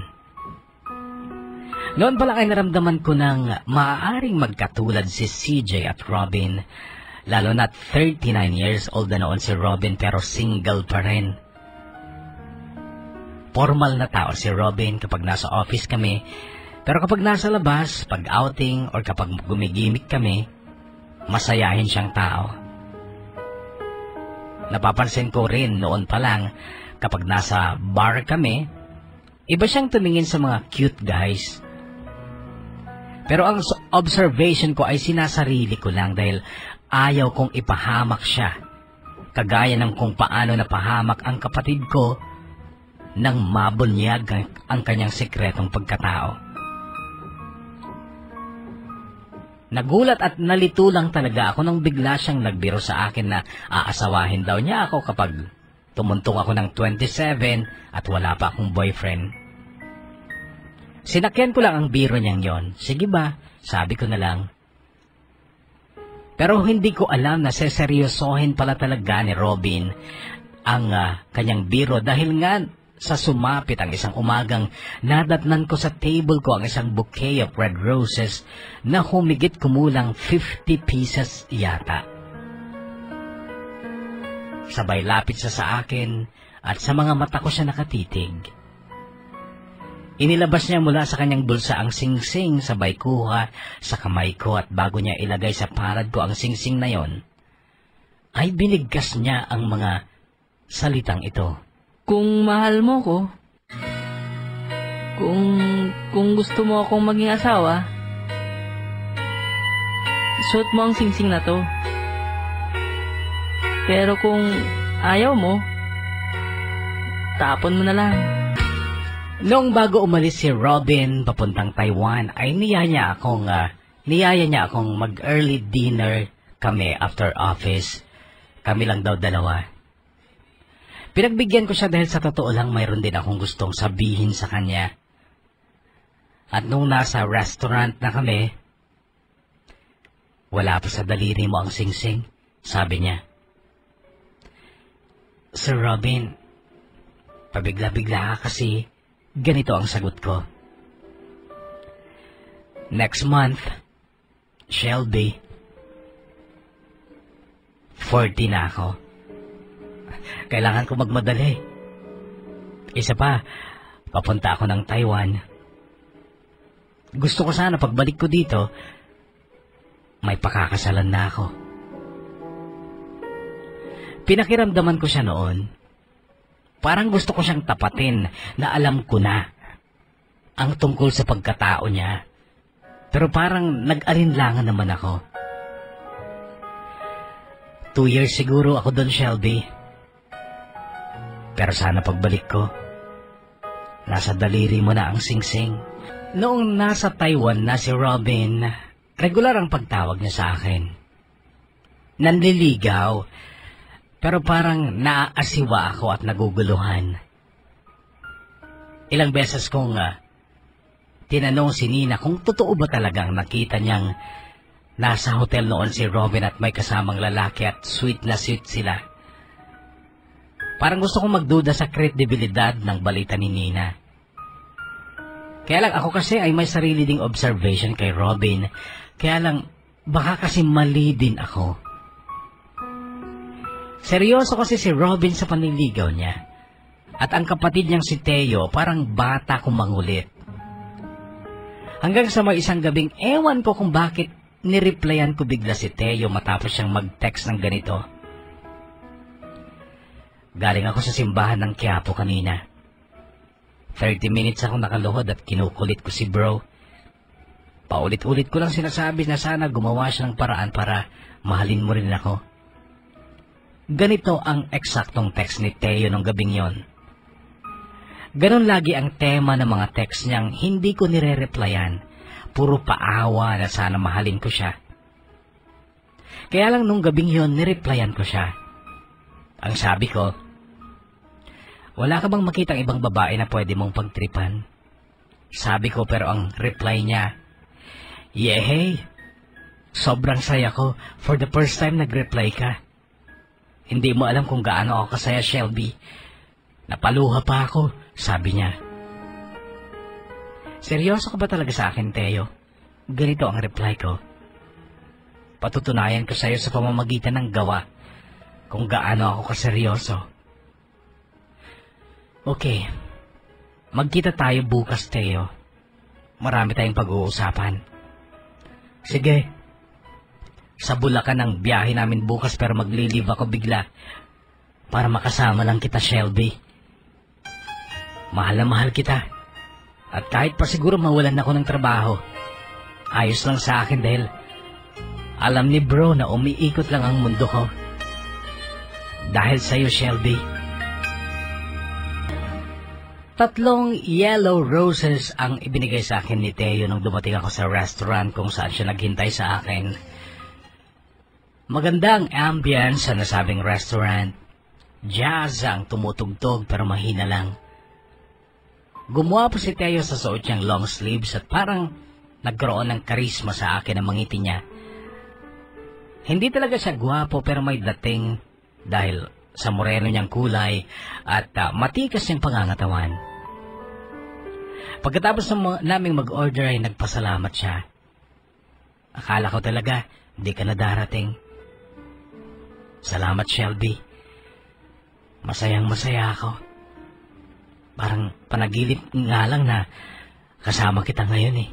Noon pala ay naramdaman ko ng maaaring magkatulad si CJ at Robin. Lalo na't 39 years old na noon si Robin pero single pa rin. Formal na tao si Robin kapag nasa office kami. Pero kapag nasa labas, pag outing or kapag gumigimik kami, masayahin siyang tao. Napapansin ko rin noon pa lang kapag nasa bar kami, iba siyang tumingin sa mga cute guys. Pero ang observation ko ay sinasarili ko lang dahil ayaw kong ipahamak siya. Kagaya ng kung paano napahamak ang kapatid ko nang mabunyag ang kanyang sekretong pagkatao. Nagulat at nalito lang talaga ako nang bigla siyang nagbiro sa akin na aasawahin daw niya ako kapag tumuntong ako ng 27 at wala pa akong boyfriend. Sinakyan ko lang ang biro niyang yon. Sige ba? Sabi ko na lang. Pero hindi ko alam na seseryosohin pala talaga ni Robin ang kanyang biro dahil nga sa sumapit ang isang umagang nadatnan ko sa table ko ang isang bouquet of red roses na humigit kumulang 50 pieces yata. Sabay lapit siya sa akin at sa mga mata ko siya nakatitig. Inilabas niya mula sa kanyang bulsa ang singsing sabay kuha sa kamay ko at bago niya ilagay sa palad ko ang singsing na yon, ay binigkas niya ang mga salitang ito. Kung mahal mo ko, kung gusto mo akong maging asawa, suot mo ang singsing na to. Pero kung ayaw mo, tapon mo na lang. Noong bago umalis si Robin papuntang Taiwan, ay niyaya niya akong mag-early dinner kami after office. Kami lang daw dalawa. Pinagbigyan ko siya dahil sa totoo lang mayroon din akong gustong sabihin sa kanya. At nung nasa restaurant na kami, wala pa sa daliri mo ang singsing, sabi niya. Sir Robin, pabigla-bigla ka kasi. Ganito ang sagot ko. Next month, Shelby, 40 na ako. Kailangan ko magmadali. Isa pa, papunta ako ng Taiwan. Gusto ko sana pagbalik ko dito, may pakakasalan na ako. Pinakiramdaman ko siya noon. Parang gusto ko siyang tapatin na alam ko na ang tungkol sa pagkatao niya. Pero parang nag-alinlangan naman ako. 2 years siguro ako doon, Shelby. Pero sana pagbalik ko, nasa daliri mo na ang singsing. Noong nasa Taiwan na si Robin, regular ang pagtawag niya sa akin. Nanliligaw, pero parang naaasiwa ako at naguguluhan. Ilang beses kong tinanong si Nina kung totoo ba talagang nakita niyang nasa hotel noon si Robin at may kasamang lalaki at sweet na sweet sila. Parang gusto kong magduda sa kredibilidad ng balita ni Nina. Kaya lang ako kasi ay may sarili ding observation kay Robin. Kaya lang baka kasi mali din ako. Seryoso kasi si Robin sa panliligaw niya. At ang kapatid niyang si Teo parang bata kung mangulit. Hanggang sa may isang gabing ewan ko kung bakit nireplyan ko bigla si Teo matapos siyang mag-text ng ganito. Galing ako sa simbahan ng Quiapo kanina. 30 minutes ako nakaluhod at kinukulit ko si bro. Paulit-ulit ko lang sinasabi na sana gumawa siya ng paraan para mahalin mo rin ako. Ganito ang eksaktong text ni Teo nung gabing yon. Ganon lagi ang tema ng mga text niyang hindi ko nire-replyan. Puro paawa na sana mahalin ko siya. Kaya lang nung gabing yon nireplyan ko siya. Ang sabi ko, wala ka bang makitang ibang babae na pwede mong pagtripan? Sabi ko pero ang reply niya, yehey, sobrang saya ko. For the first time nag-reply ka. Hindi mo alam kung gaano ako kasaya, Shelby. Napaluha pa ako, sabi niya. Seryoso ka ba talaga sa akin, Teo? Ganito ang reply ko. Patutunayan ko sa iyo sa pamamagitan ng gawa kung gaano ako kaseryoso. Okay, magkita tayo bukas, Teo. Marami tayong pag-uusapan. Sige, sa Bulacan ang biyahe namin bukas pero magli-leave ako bigla para makasama lang kita, Shelby. Mahal na mahal kita. At kahit pa siguro mawalan ako ng trabaho, ayos lang sa akin dahil alam ni bro na umiikot lang ang mundo ko. Dahil sa'yo, Shelby. 3 yellow roses ang ibinigay sa akin ni Teo nung dumating ako sa restaurant kung saan siya naghintay sa akin. Magandang ambience sa nasabing restaurant. Jazz ang tumutugtog pero mahina lang. Gumawa po si Teo sa suot niyang long sleeves at parang nagkaroon ng karisma sa akin ang mangiti niya. Hindi talaga siya gwapo pero may dating dahil sa moreno niyang kulay at matikas niyang pangangatawan. Pagkatapos naming mag-order ay nagpasalamat siya. Akala ko talaga hindi ka na darating. Salamat, Shelby. Masayang masaya ako. Parang panaginip nga lang na kasama kita ngayon eh.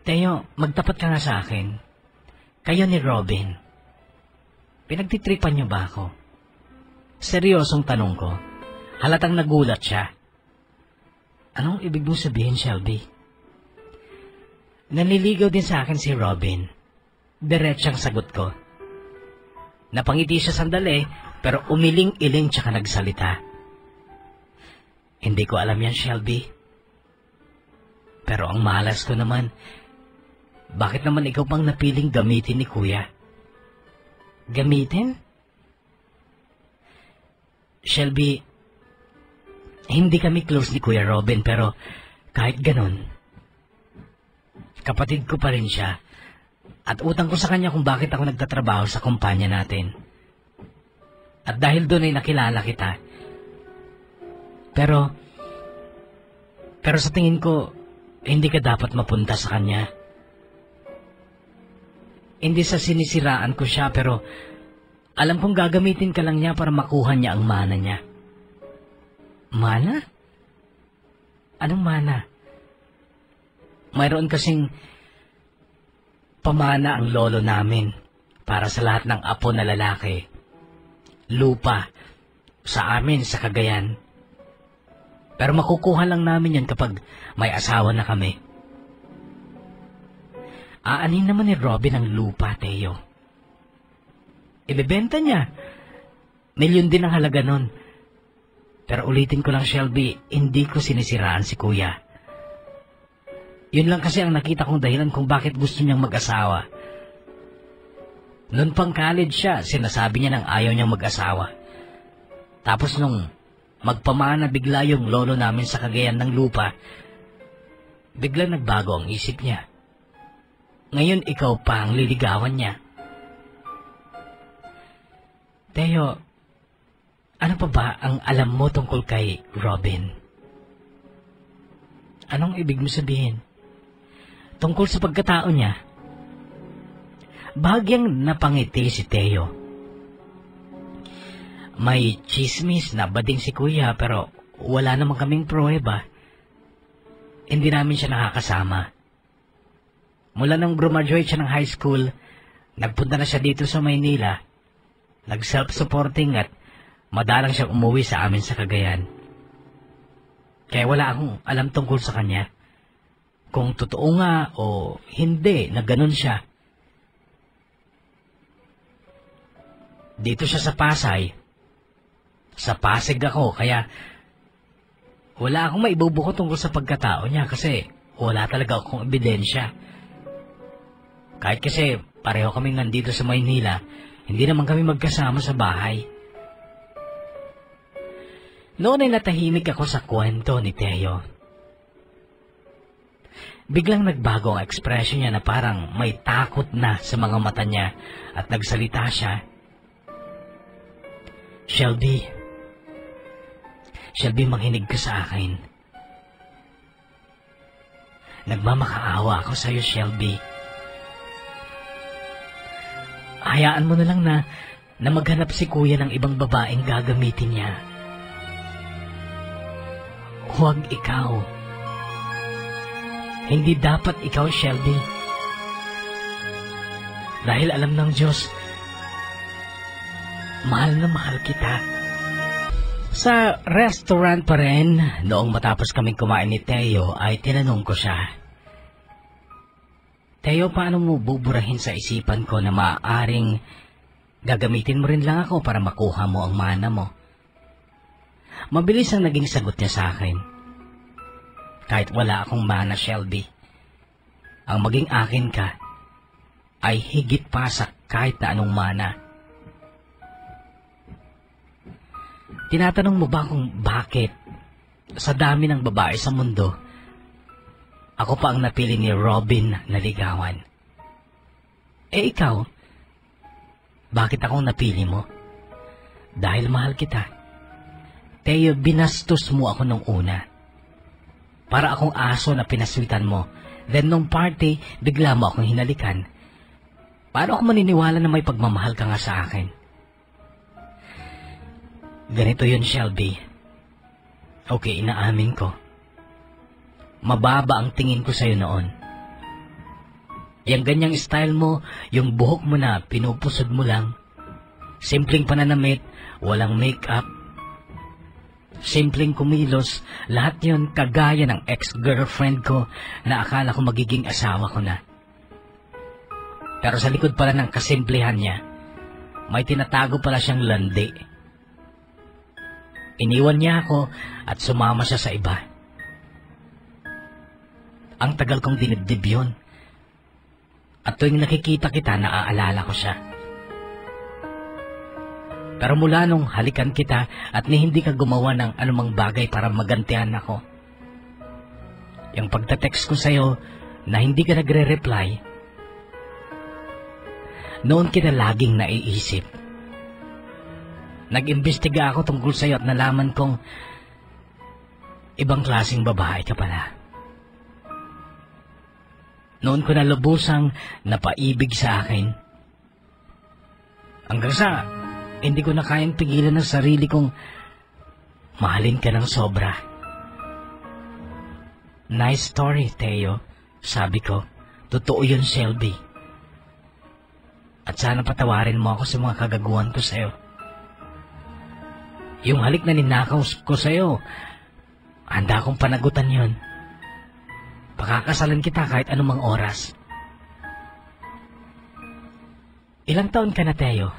Teo, magtapat ka nga sa akin. Kayo ni Robin. Pinagtitripan niyo ba ako? Seryosong tanong ko. Halatang nagulat siya. Anong ibig mong sabihin, Shelby? Nanliligaw din sa akin si Robin. Diretsang sagot ko. Napangiti siya sandali, pero umiling-iling tsaka nagsalita. Hindi ko alam yan, Shelby. Pero ang malas ko naman, bakit naman ikaw pang napiling gamitin ni Kuya? Gamitin? Shelby, hindi kami close ni Kuya Robin pero kahit ganon, kapatid ko pa rin siya at utang ko sa kanya kung bakit ako nagtatrabaho sa kumpanya natin. At dahil doon ay nakilala kita, Pero sa tingin ko, hindi ka dapat mapunta sa kanya. Hindi sa sinisiraan ko siya, pero alam kong gagamitin ka lang niya para makuha niya ang mana niya. Mana? Anong mana? Mayroon kasing pamana ang lolo namin para sa lahat ng apo na lalaki. Lupa. Sa amin, sa Cagayan. Pero makukuha lang namin yan kapag may asawa na kami. Aanin naman ni Robin ang lupa, Teo. Ibebenta niya. Milyon din ang halaga nun. Pero ulitin ko lang, Shelby, hindi ko sinisiraan si Kuya. Yun lang kasi ang nakita kong dahilan kung bakit gusto niyang mag-asawa. Noon pang college siya, sinasabi niya nang ayaw niyang mag-asawa. Tapos nung magpamana bigla yung lolo namin sa Cagayan ng lupa, biglang nagbago ang isip niya. Ngayon ikaw pa ang liligawan niya. Teo, ano pa ba ang alam mo tungkol kay Robin? Anong ibig mo sabihin? Tungkol sa pagkatao niya? Bahagyang napangiti si Teo. May chismis na bading si Kuya pero wala naman kaming pruweba. Hindi namin siya nakakasama. Mula nang graduate siya ng high school, nagpunta na siya dito sa Maynila. Nag-self-supporting at madalang siyang umuwi sa amin sa Cagayan. Kaya wala akong alam tungkol sa kanya. Kung totoo nga o hindi na ganun siya. Dito siya sa Pasay. Sa Pasig ako, kaya wala akong maibubuko tungkol sa pagkatao niya kasi wala talaga akong ebidensya. Kahit kasi pareho kaming nandito sa Maynila, hindi naman kami magkasama sa bahay. Noon ay natahimik ako sa kwento ni Teo. Biglang nagbago ang ekspresyon niya na parang may takot na sa mga mata niya at nagsalita siya. Shelby, makinig ka sa akin. Nagmamakaawa ako sa iyo, Shelby. Hayaan mo na lang na maghanap si Kuya ng ibang babaeng gagamitin niya. Huwag ikaw. Hindi dapat ikaw, Shelby. Dahil alam ng Diyos, mahal na mahal kita. Sa restaurant pa rin, noong matapos kaming kumain ni Teo, ay tinanong ko siya. Teo, paano mo buburahin sa isipan ko na maaaring gagamitin mo rin lang ako para makuha mo ang mana mo? Mabilis ang naging sagot niya sa akin. Kahit wala akong mana, Shelby, ang maging akin ka ay higit pa sa kahit na anong mana. Tinatanong mo ba kung bakit sa dami ng babae sa mundo, ako pa ang napili ni Robin na ligawan? Eh ikaw, bakit akong napili mo? Dahil mahal kita. Teo, binastos mo ako nung una. Para akong aso na pinaswitan mo. Then nung party, bigla mo akong hinalikan. Paano ako maniniwala na may pagmamahal ka nga sa akin? Ganito yun, Shelby. Okay, inaamin ko. Mababa ang tingin ko sa'yo noon. Yang ganyang style mo, yung buhok mo na pinupusod mo lang. Simpleng pananamit, walang make-up. Simpleng kumilos, lahat yun kagaya ng ex-girlfriend ko na akala ko magiging asawa ko na. Pero sa likod pala ng kasimplihan niya, may tinatago pala siyang landi. Iniwan niya ako at sumama siya sa iba. Ang tagal kong dinibdib yun. At tuwing nakikita kita, naaalala ko siya. Pero mula nung halikan kita at ni hindi ka gumawa ng anumang bagay para magantihan ako. Yung pagtatext ko sa'yo na hindi ka nagre-reply, noon kita laging naiisip. Nag-imbestiga ako tungkol sa'yo at nalaman kong Ibang klaseng babae ka pala. Noon ko na lubusang napaibig sa akin. Hanggang sa hindi ko na kayang pigilan ng sarili kong mahalin ka ng sobra. Nice story, Teo, sabi ko. Totoo yun, Shelby. At sana patawarin mo ako sa mga kagaguhan ko sa'yo. Yung halik na ninakaw ko sa'yo, handa akong panagutan yun. Pakakasalan kita kahit anumang oras. Ilang taon ka na, Teo?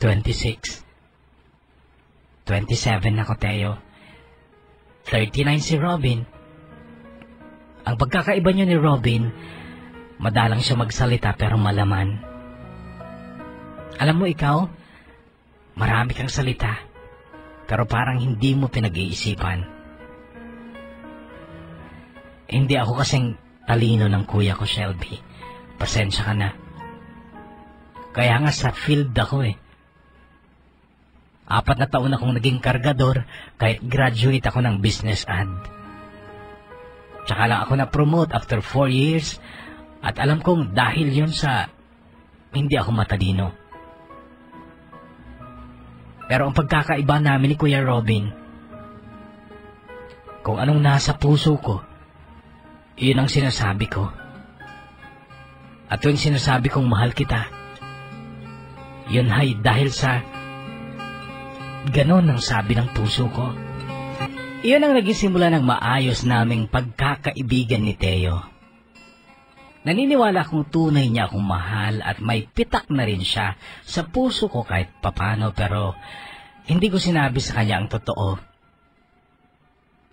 26. 27 ako, Teo. 39 si Robin. Ang pagkakaiba niyo ni Robin, madalang siya magsalita pero malaman. Alam mo ikaw, marami kang salita, pero parang hindi mo pinag-iisipan. Hindi ako kasing talino ng kuya ko, Shelby. Pasensya ka na. Kaya nga sa field ako eh. 4 na taon akong naging kargador kahit graduate ako ng business ad. Tsaka lang ako na-promote after 4 years at alam kong dahil yun sa hindi ako matalino. Pero ang pagkakaiba namin ni Kuya Robin, kung anong nasa puso ko, yun ang sinasabi ko. At yung sinasabi kong mahal kita, yun ay dahil sa ganon ang sabi ng puso ko. Iyon ang naging simula ng maayos naming pagkakaibigan ni Teo. Naniniwala akong tunay niya akong mahal at may pitak na rin siya sa puso ko kahit papano, pero hindi ko sinabi sa kanya ang totoo.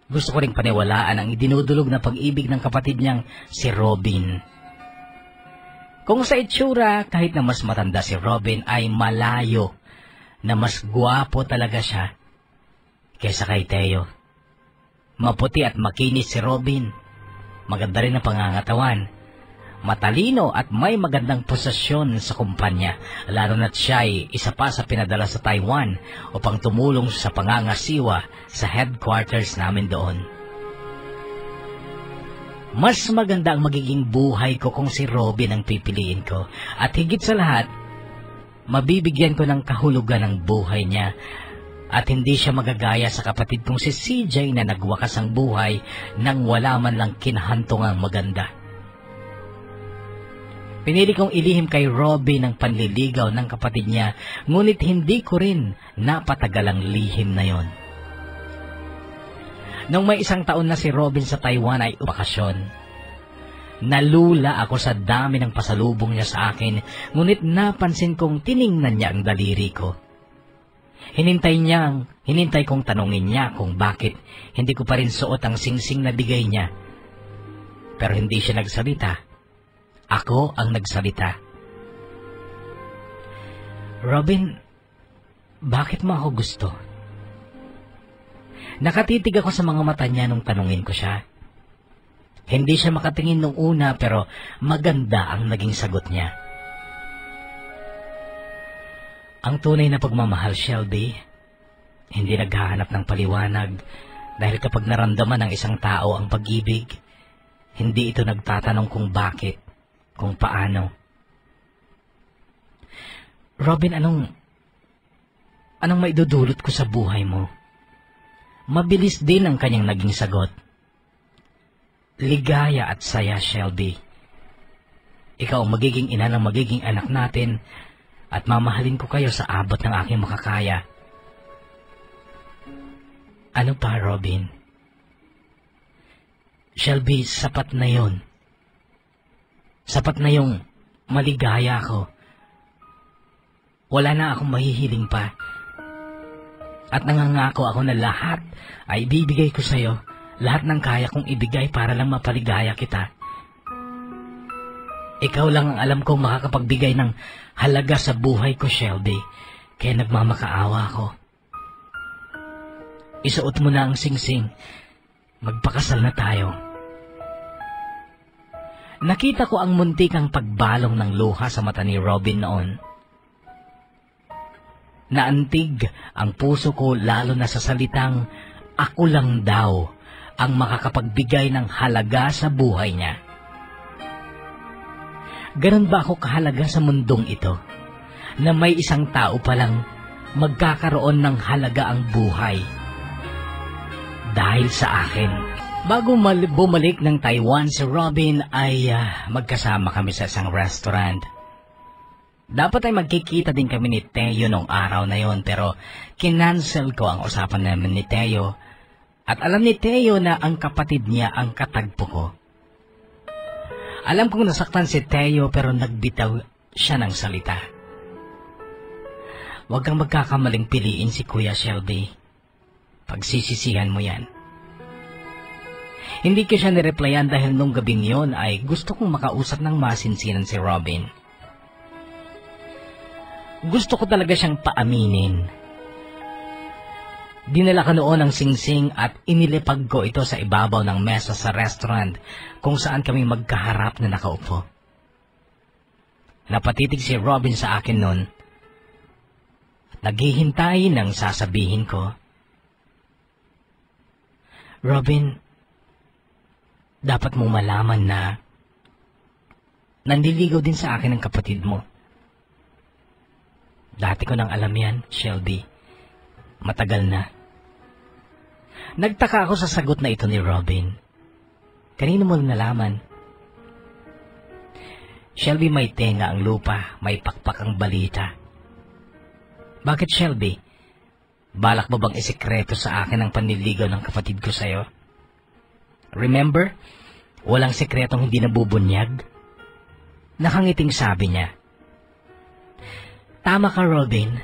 Gusto ko ring paniwalaan ang idinudulog na pag-ibig ng kapatid niyang si Robin. Kung sa itsura, kahit na mas matanda si Robin, ay malayo na mas gwapo talaga siya kaysa kay Teo. Maputi at makinis si Robin. Maganda rin ang pangangatawan. Matalino at may magandang posisyon sa kumpanya, lalo na't siya ay isa pa sa pinadala sa Taiwan upang tumulong sa pangangasiwa sa headquarters namin doon. Mas maganda ang magiging buhay ko kung si Robin ang pipiliin ko, at higit sa lahat, mabibigyan ko ng kahulugan ang buhay niya at hindi siya magagaya sa kapatid kong si CJ na nagwakas ang buhay nang wala man lang kinahantungang maganda. Pinili kong ilihim kay Robin ang panliligaw ng kapatid niya, ngunit hindi ko rin napatagal ang lihim na yon. Nung may 1 taon na si Robin sa Taiwan ay bakasyon. Nalula ako sa dami ng pasalubong niya sa akin, ngunit napansin kong tiningnan niya ang daliri ko. Hinintay kong tanungin niya kung bakit hindi ko pa rin suot ang singsing na bigay niya. Pero hindi siya nagsalita. Ako ang nagsalita. Robin, bakit mo ako gusto? Nakatitig ako sa mga mata niya nung tanungin ko siya. Hindi siya makatingin nung una pero maganda ang naging sagot niya. Ang tunay na pagmamahal, Shelby, hindi naghahanap ng paliwanag dahil kapag naramdaman ng isang tao ang pag-ibig, hindi ito nagtatanong kung bakit, kung paano. Robin, anong maidudulot ko sa buhay mo? Mabilis din ang kanyang naging sagot. Ligaya at saya, Shelby. Ikaw ang magiging ina ng magiging anak natin at mamahalin ko kayo sa abot ng aking makakaya. Ano pa, Robin? Shelby, sapat na yon. Sapat na yung maligaya ako. Wala na akong mahihiling pa. At nangangako ako na lahat ay ibibigay ko sa'yo. Lahat ng kaya kong ibigay para lang mapaligaya kita. Ikaw lang ang alam kong makakapagbigay ng halaga sa buhay ko, Shelby. Kaya nagmamakaawa ako. Isuot mo na ang singsing. Magpakasal na tayo. Nakita ko ang muntikang pagbalong ng luha sa mata ni Robin noon. Naantig ang puso ko lalo na sa salitang ako lang daw ang makakapagbigay ng halaga sa buhay niya. Ganon ba ako kahalaga sa mundong ito, na may isang tao palang magkakaroon ng halaga ang buhay dahil sa akin? Bago bumalik ng Taiwan si Robin ay magkasama kami sa isang restaurant. Dapat ay magkikita din kami ni Teo nung araw na yon, pero kinancel ko ang usapan namin ni Teo. At alam ni Teo na ang kapatid niya ang katagpo ko. Alam kong nasaktan si Teo pero nagbitaw siya ng salita. Huwag kang magkakamaling piliin si Kuya Shelby. Pagsisisihan mo yan. Hindi ko siya nireplyan dahil nung gabing yon ay gusto kong makausap ng masinsinan si Robin. Gusto ko talaga siyang paaminin. Dinala ka noon ang singsing at inilipag ko ito sa ibabaw ng mesa sa restaurant kung saan kami magkaharap na nakaupo. Napatitig si Robin sa akin noon. Naghihintay ng sasabihin ko. Robin, dapat mong malaman na nandiligaw din sa akin ang kapatid mo. Dati ko nang alam yan, Shelby. Matagal na. Nagtaka ako sa sagot na ito ni Robin. Kanino mo nalaman? Shelby, may tenga ang lupa, may pakpak ang balita. Bakit, Shelby? Balak mo bang isikreto sa akin ang panliligaw ng kapatid ko sa'yo? Remember, walang sikretong hindi nabubunyag? Nakangiting sabi niya. Tama ka, Robin.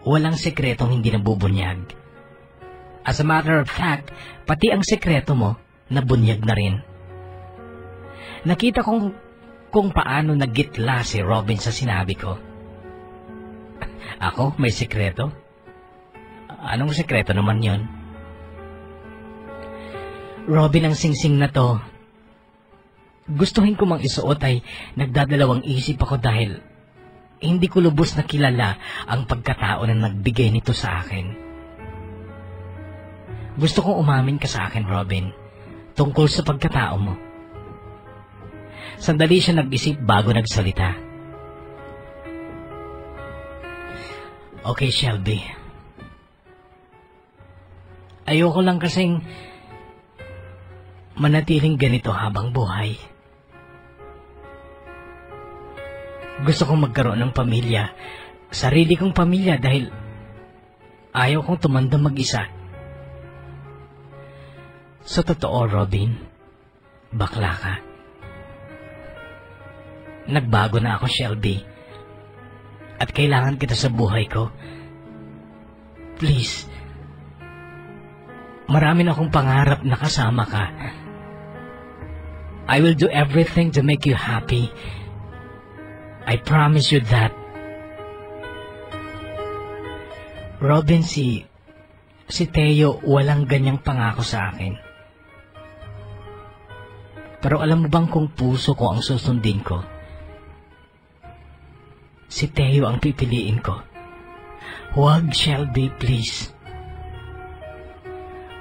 Walang sekretong hindi nabubunyag. As a matter of fact, pati ang sekreto mo, nabunyag na rin. Nakita kong kung paano nagitla si Robin sa sinabi ko. Ako, may sekreto? Anong sekreto naman yon? Robin, ang singsing na to, gustuhin ko mang isuot ay nagdadalawang isip ako dahil hindi ko lubos na kilala ang pagkatao na nagbigay nito sa akin. Gusto kong umamin ka sa akin, Robin, tungkol sa pagkatao mo. Sandali siya nag-isip bago nagsalita. Okay, Shelby. Ayoko lang kasing manatiling ganito habang buhay. Gusto kong magkaroon ng pamilya, sarili kong pamilya dahil ayaw kong tumanda mag-isa. Sa totoo, Robin, bakla ka. Nagbago na ako, Shelby, at kailangan kita sa buhay ko. Please, marami na akong pangarap na kasama ka. I will do everything to make you happy. I promise you that. Robin, si Teo walang ganyang pangako sa akin. Pero alam mo bang kung puso ko ang susundin ko? Si Teo ang pipiliin ko. Huwag, Shelby, please.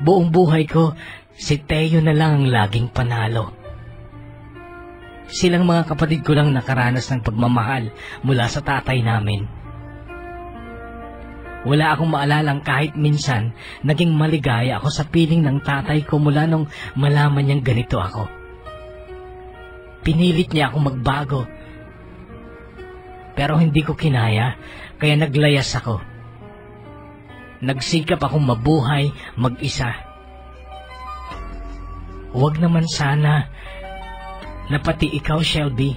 Buong buhay ko, si Teo na lang ang laging panalo. Silang mga kapatid ko lang nakaranas ng pagmamahal mula sa tatay namin. Wala akong maalalang kahit minsan naging maligaya ako sa piling ng tatay ko mula nung malaman niyang ganito ako. Pinilit niya akong magbago. Pero hindi ko kinaya, kaya naglayas ako. Nagsikap akong mabuhay mag-isa. Huwag naman sana na pati ikaw, Shelby,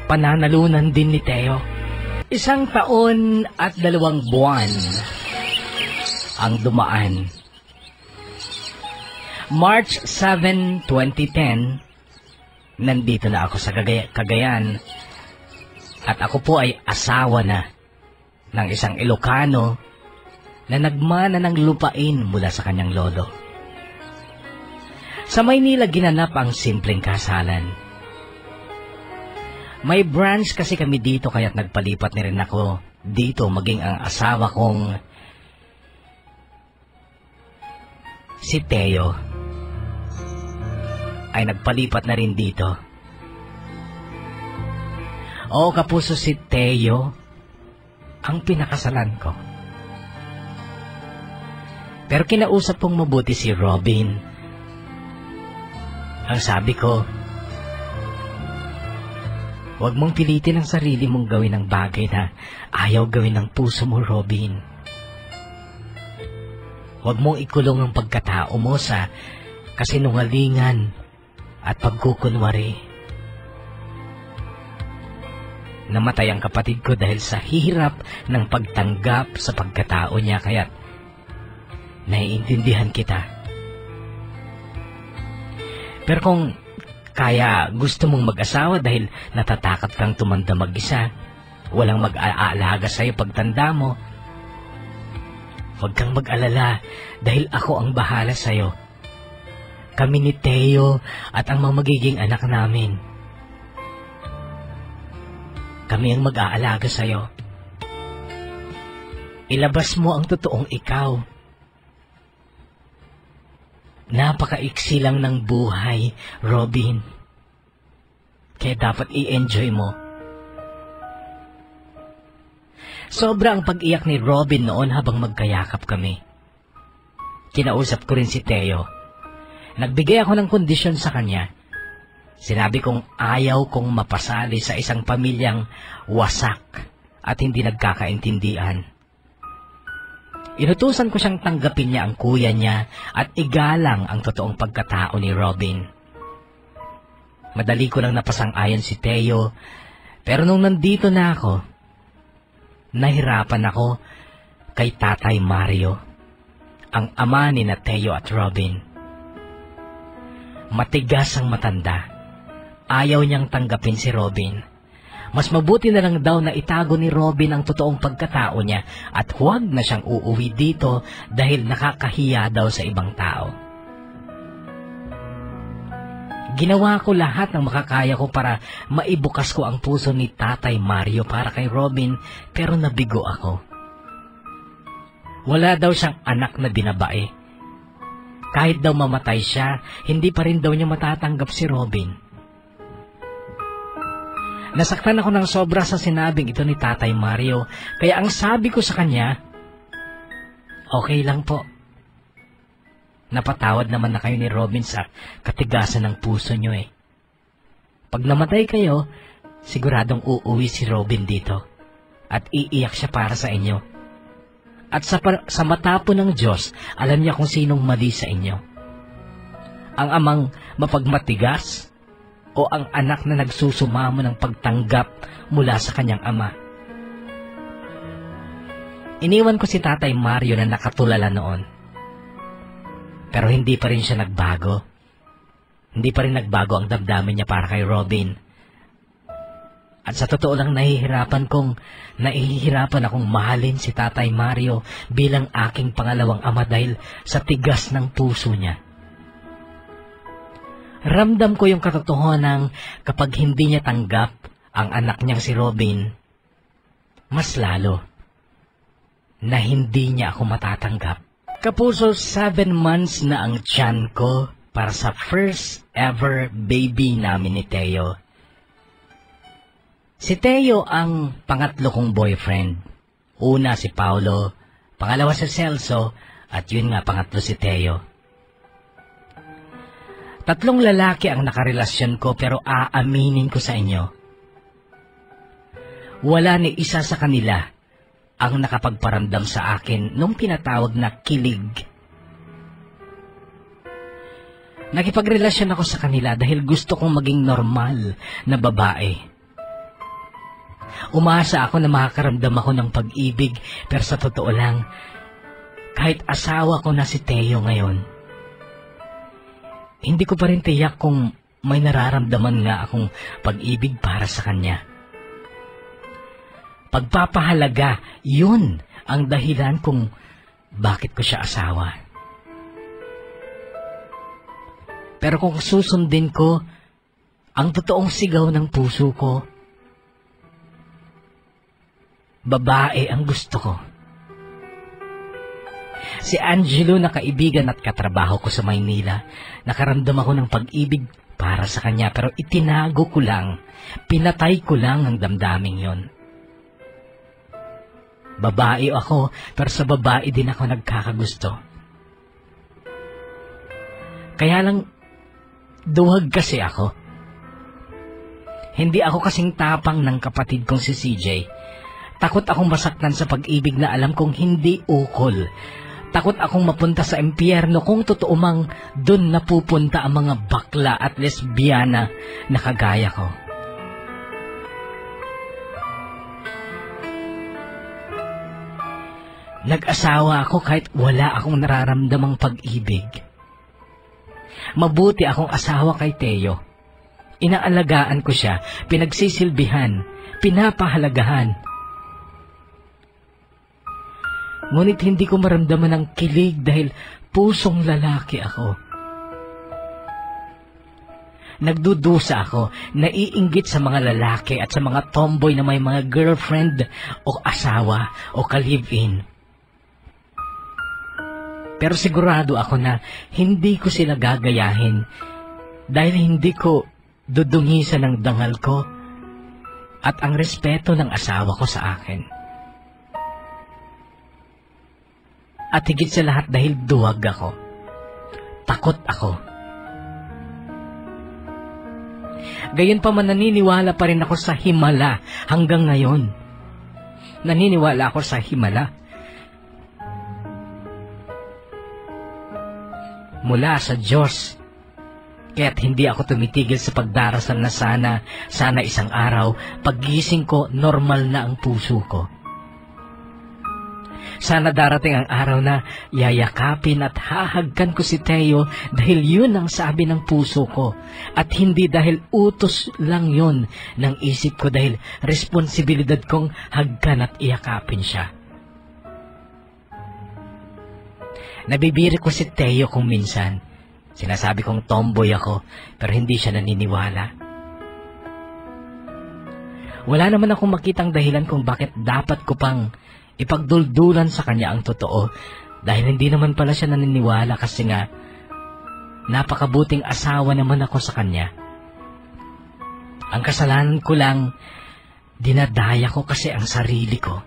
pananalunan din ni Teo. 1 taon at 2 buwan ang dumaan. March 7, 2010, nandito na ako sa Cagayan at ako po ay asawa na ng isang Ilocano na nagmana ng lupain mula sa kanyang lolo. Sa Maynila ginanap ang simpleng kasalan. May branch kasi kami dito kaya't nagpalipat na rin ako dito maging ang asawa kong Si Teo ay nagpalipat na rin dito. Oo, kapuso, si Teo ang pinakasalan ko. Pero kinausap kong mabuti si Robin. Ang sabi ko, huwag mong pilitin ang sarili mong gawin ang bagay na ayaw gawin ng puso mo, Robin. Huwag mong ikulong ang pagkatao mo sa kasinungalingan at pagkukunwari. Namatay ang kapatid ko dahil sa hirap ng pagtanggap sa pagkatao niya, kaya naiintindihan kita. Pero kung kaya gusto mong mag-asawa dahil natatakot kang tumanda mag-isa, walang mag-aalaga sa'yo pagtanda mo, huwag kang mag-alala dahil ako ang bahala sa'yo. Kami ni Teo at ang mga magiging anak namin. Kami ang mag-aalaga sa'yo. Ilabas mo ang totoong ikaw. Napakaiksi lang ng buhay, Robin. Kaya dapat i-enjoy mo. Sobra ang pag-iyak ni Robin noon habang magkayakap kami. Kinausap ko rin si Teo. Nagbigay ako ng kondisyon sa kanya. Sinabi kong ayaw kong mapasali sa isang pamilyang wasak at hindi nagkakaintindihan. Inutusan ko siyang tanggapin niya ang kuya niya at igalang ang totoong pagkatao ni Robin. Madali ko lang napasang-ayon si Teo, pero nung nandito na ako, nahirapan ako kay Tatay Mario, ang ama ni na Teo at Robin. Matigas ang matanda. Ayaw niyang tanggapin si Robin. Mas mabuti na lang daw na itago ni Robin ang totoong pagkatao niya at huwag na siyang uuwi dito dahil nakakahiya daw sa ibang tao. Ginawa ko lahat ng makakaya ko para maibukas ko ang puso ni Tatay Mario para kay Robin, pero nabigo ako. Wala daw siyang anak na binabae. Kahit daw mamatay siya, hindi pa rin daw niya matatanggap si Robin. Nasaktan ako ng sobra sa sinabing ito ni Tatay Mario, kaya ang sabi ko sa kanya, okay lang po. Napatawad naman na kayo ni Robin sa katigasan ng puso niyo eh. Pag namatay kayo, siguradong uuwi si Robin dito at iiyak siya para sa inyo. At sa mata po ng Diyos, alam niya kung sinong mali sa inyo. Ang amang mapagmatigas o ang anak na nagsusumamo ng pagtanggap mula sa kanyang ama. Iniwan ko si Tatay Mario na nakatulala noon. Pero hindi pa rin siya nagbago. Hindi pa rin nagbago ang damdamin niya para kay Robin. At sa totoo lang nahihirapan akong mahalin si Tatay Mario bilang aking pangalawang ama dahil sa tigas ng puso niya. Ramdam ko yung katotohanan kapag hindi niya tanggap ang anak niyang si Robin, mas lalo na hindi niya ako matatanggap. Kapuso, 7 months na ang tiyan ko para sa first ever baby namin ni Teo. Si Teo ang pangatlo kong boyfriend. Una si Paulo, pangalawa si Celso, at yun nga pangatlo si Teo. 3 lalaki ang nakarelasyon ko pero aaminin ko sa inyo. Wala ni isa sa kanila ang nakapagparamdam sa akin nung tinatawag na kilig. Nakipagrelasyon ako sa kanila dahil gusto kong maging normal na babae. Umasa ako na makakaramdam ako ng pag-ibig, pero sa totoo lang, kahit asawa ko na si Teo ngayon, hindi ko pa rin tiyak kung may nararamdaman nga akong pag-ibig para sa kanya. Pagpapahalaga, yun ang dahilan kung bakit ko siya asawa. Pero kung susundin ko ang totoong sigaw ng puso ko, babae ang gusto ko. Si Angelo na kaibigan at katrabaho ko sa Maynila. Nakaramdam ako ng pag-ibig para sa kanya pero itinago ko lang. Pinatay ko lang ang damdaming yon. Babae ako pero sa babae din ako nagkakagusto. Kaya lang duwag kasi ako. Hindi ako kasing tapang ng kapatid kong si CJ. Takot akong masaktan sa pag-ibig na alam kong hindi ukol. Takot akong mapunta sa impyerno kung totoo mang dun napupunta ang mga bakla at lesbiana na kagaya ko. Nag-asawa ako kahit wala akong nararamdamang pag-ibig. Mabuti akong asawa kay Teo. Inaalagaan ko siya, pinagsisilbihan, pinapahalagahan. Ngunit hindi ko maramdaman ng kilig dahil pusong lalaki ako. Nagdudusa ako, naiinggit sa mga lalaki at sa mga tomboy na may mga girlfriend o asawa o ka-live-in. Pero sigurado ako na hindi ko sila gagayahin dahil hindi ko dudungisan ang dangal ko at ang respeto ng asawa ko sa akin. At higit sa lahat dahil duwag ako. Takot ako. Gayon pa man naniniwala pa rin ako sa himala hanggang ngayon. Naniniwala ako sa himala. Mula sa Diyos. Kaya't hindi ako tumitigil sa pagdarasal na sana isang araw, paggising ko, normal na ang puso ko. Sana darating ang araw na yayakapin at hahagkan ko si Teo dahil yun ang sabi ng puso ko at hindi dahil utos lang yun ng isip ko dahil responsibilidad kong hagkan at iyakapin siya. Nabibiri ko si Teo kung minsan. Sinasabi kong tomboy ako pero hindi siya naniniwala. Wala naman akong makitang dahilan kung bakit dapat ko pang ipagduldulan sa kanya ang totoo dahil hindi naman pala siya naniniwala kasi nga napakabuting asawa naman ako sa kanya. Ang kasalanan ko lang, dinadaya ko kasi ang sarili ko,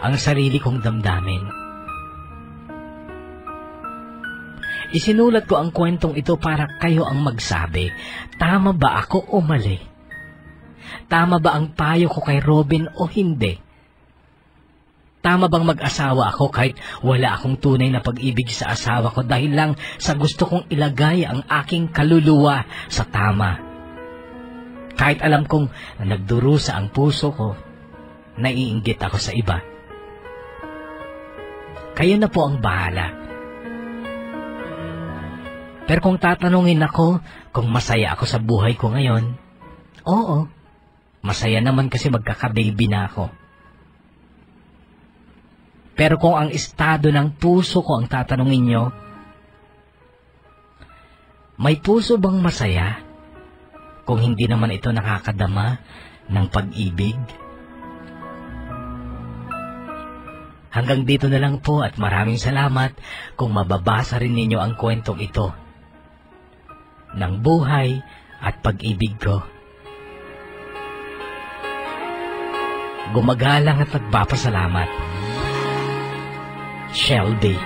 ang sarili kong damdamin. Isinulat ko ang kwentong ito para kayo ang magsabi, tama ba ako o mali? Tama ba ang payo ko kay Robin o hindi? Tama bang mag-asawa ako kahit wala akong tunay na pag-ibig sa asawa ko dahil lang sa gusto kong ilagay ang aking kaluluwa sa tama? Kahit alam kong nagdurusa ang puso ko, naiinggit ako sa iba. Kayo na po ang bahala. Pero kung tatanungin ako kung masaya ako sa buhay ko ngayon, oo, masaya naman kasi magkaka-baby na ako. Pero kung ang estado ng puso ko ang tatanungin nyo, may puso bang masaya kung hindi naman ito nakakadama ng pag-ibig? Hanggang dito na lang po at maraming salamat kung mababasa rin ninyo ang kwentong ito ng buhay at pag-ibig ko. Gumagalang at nagpapasalamat. Shelby.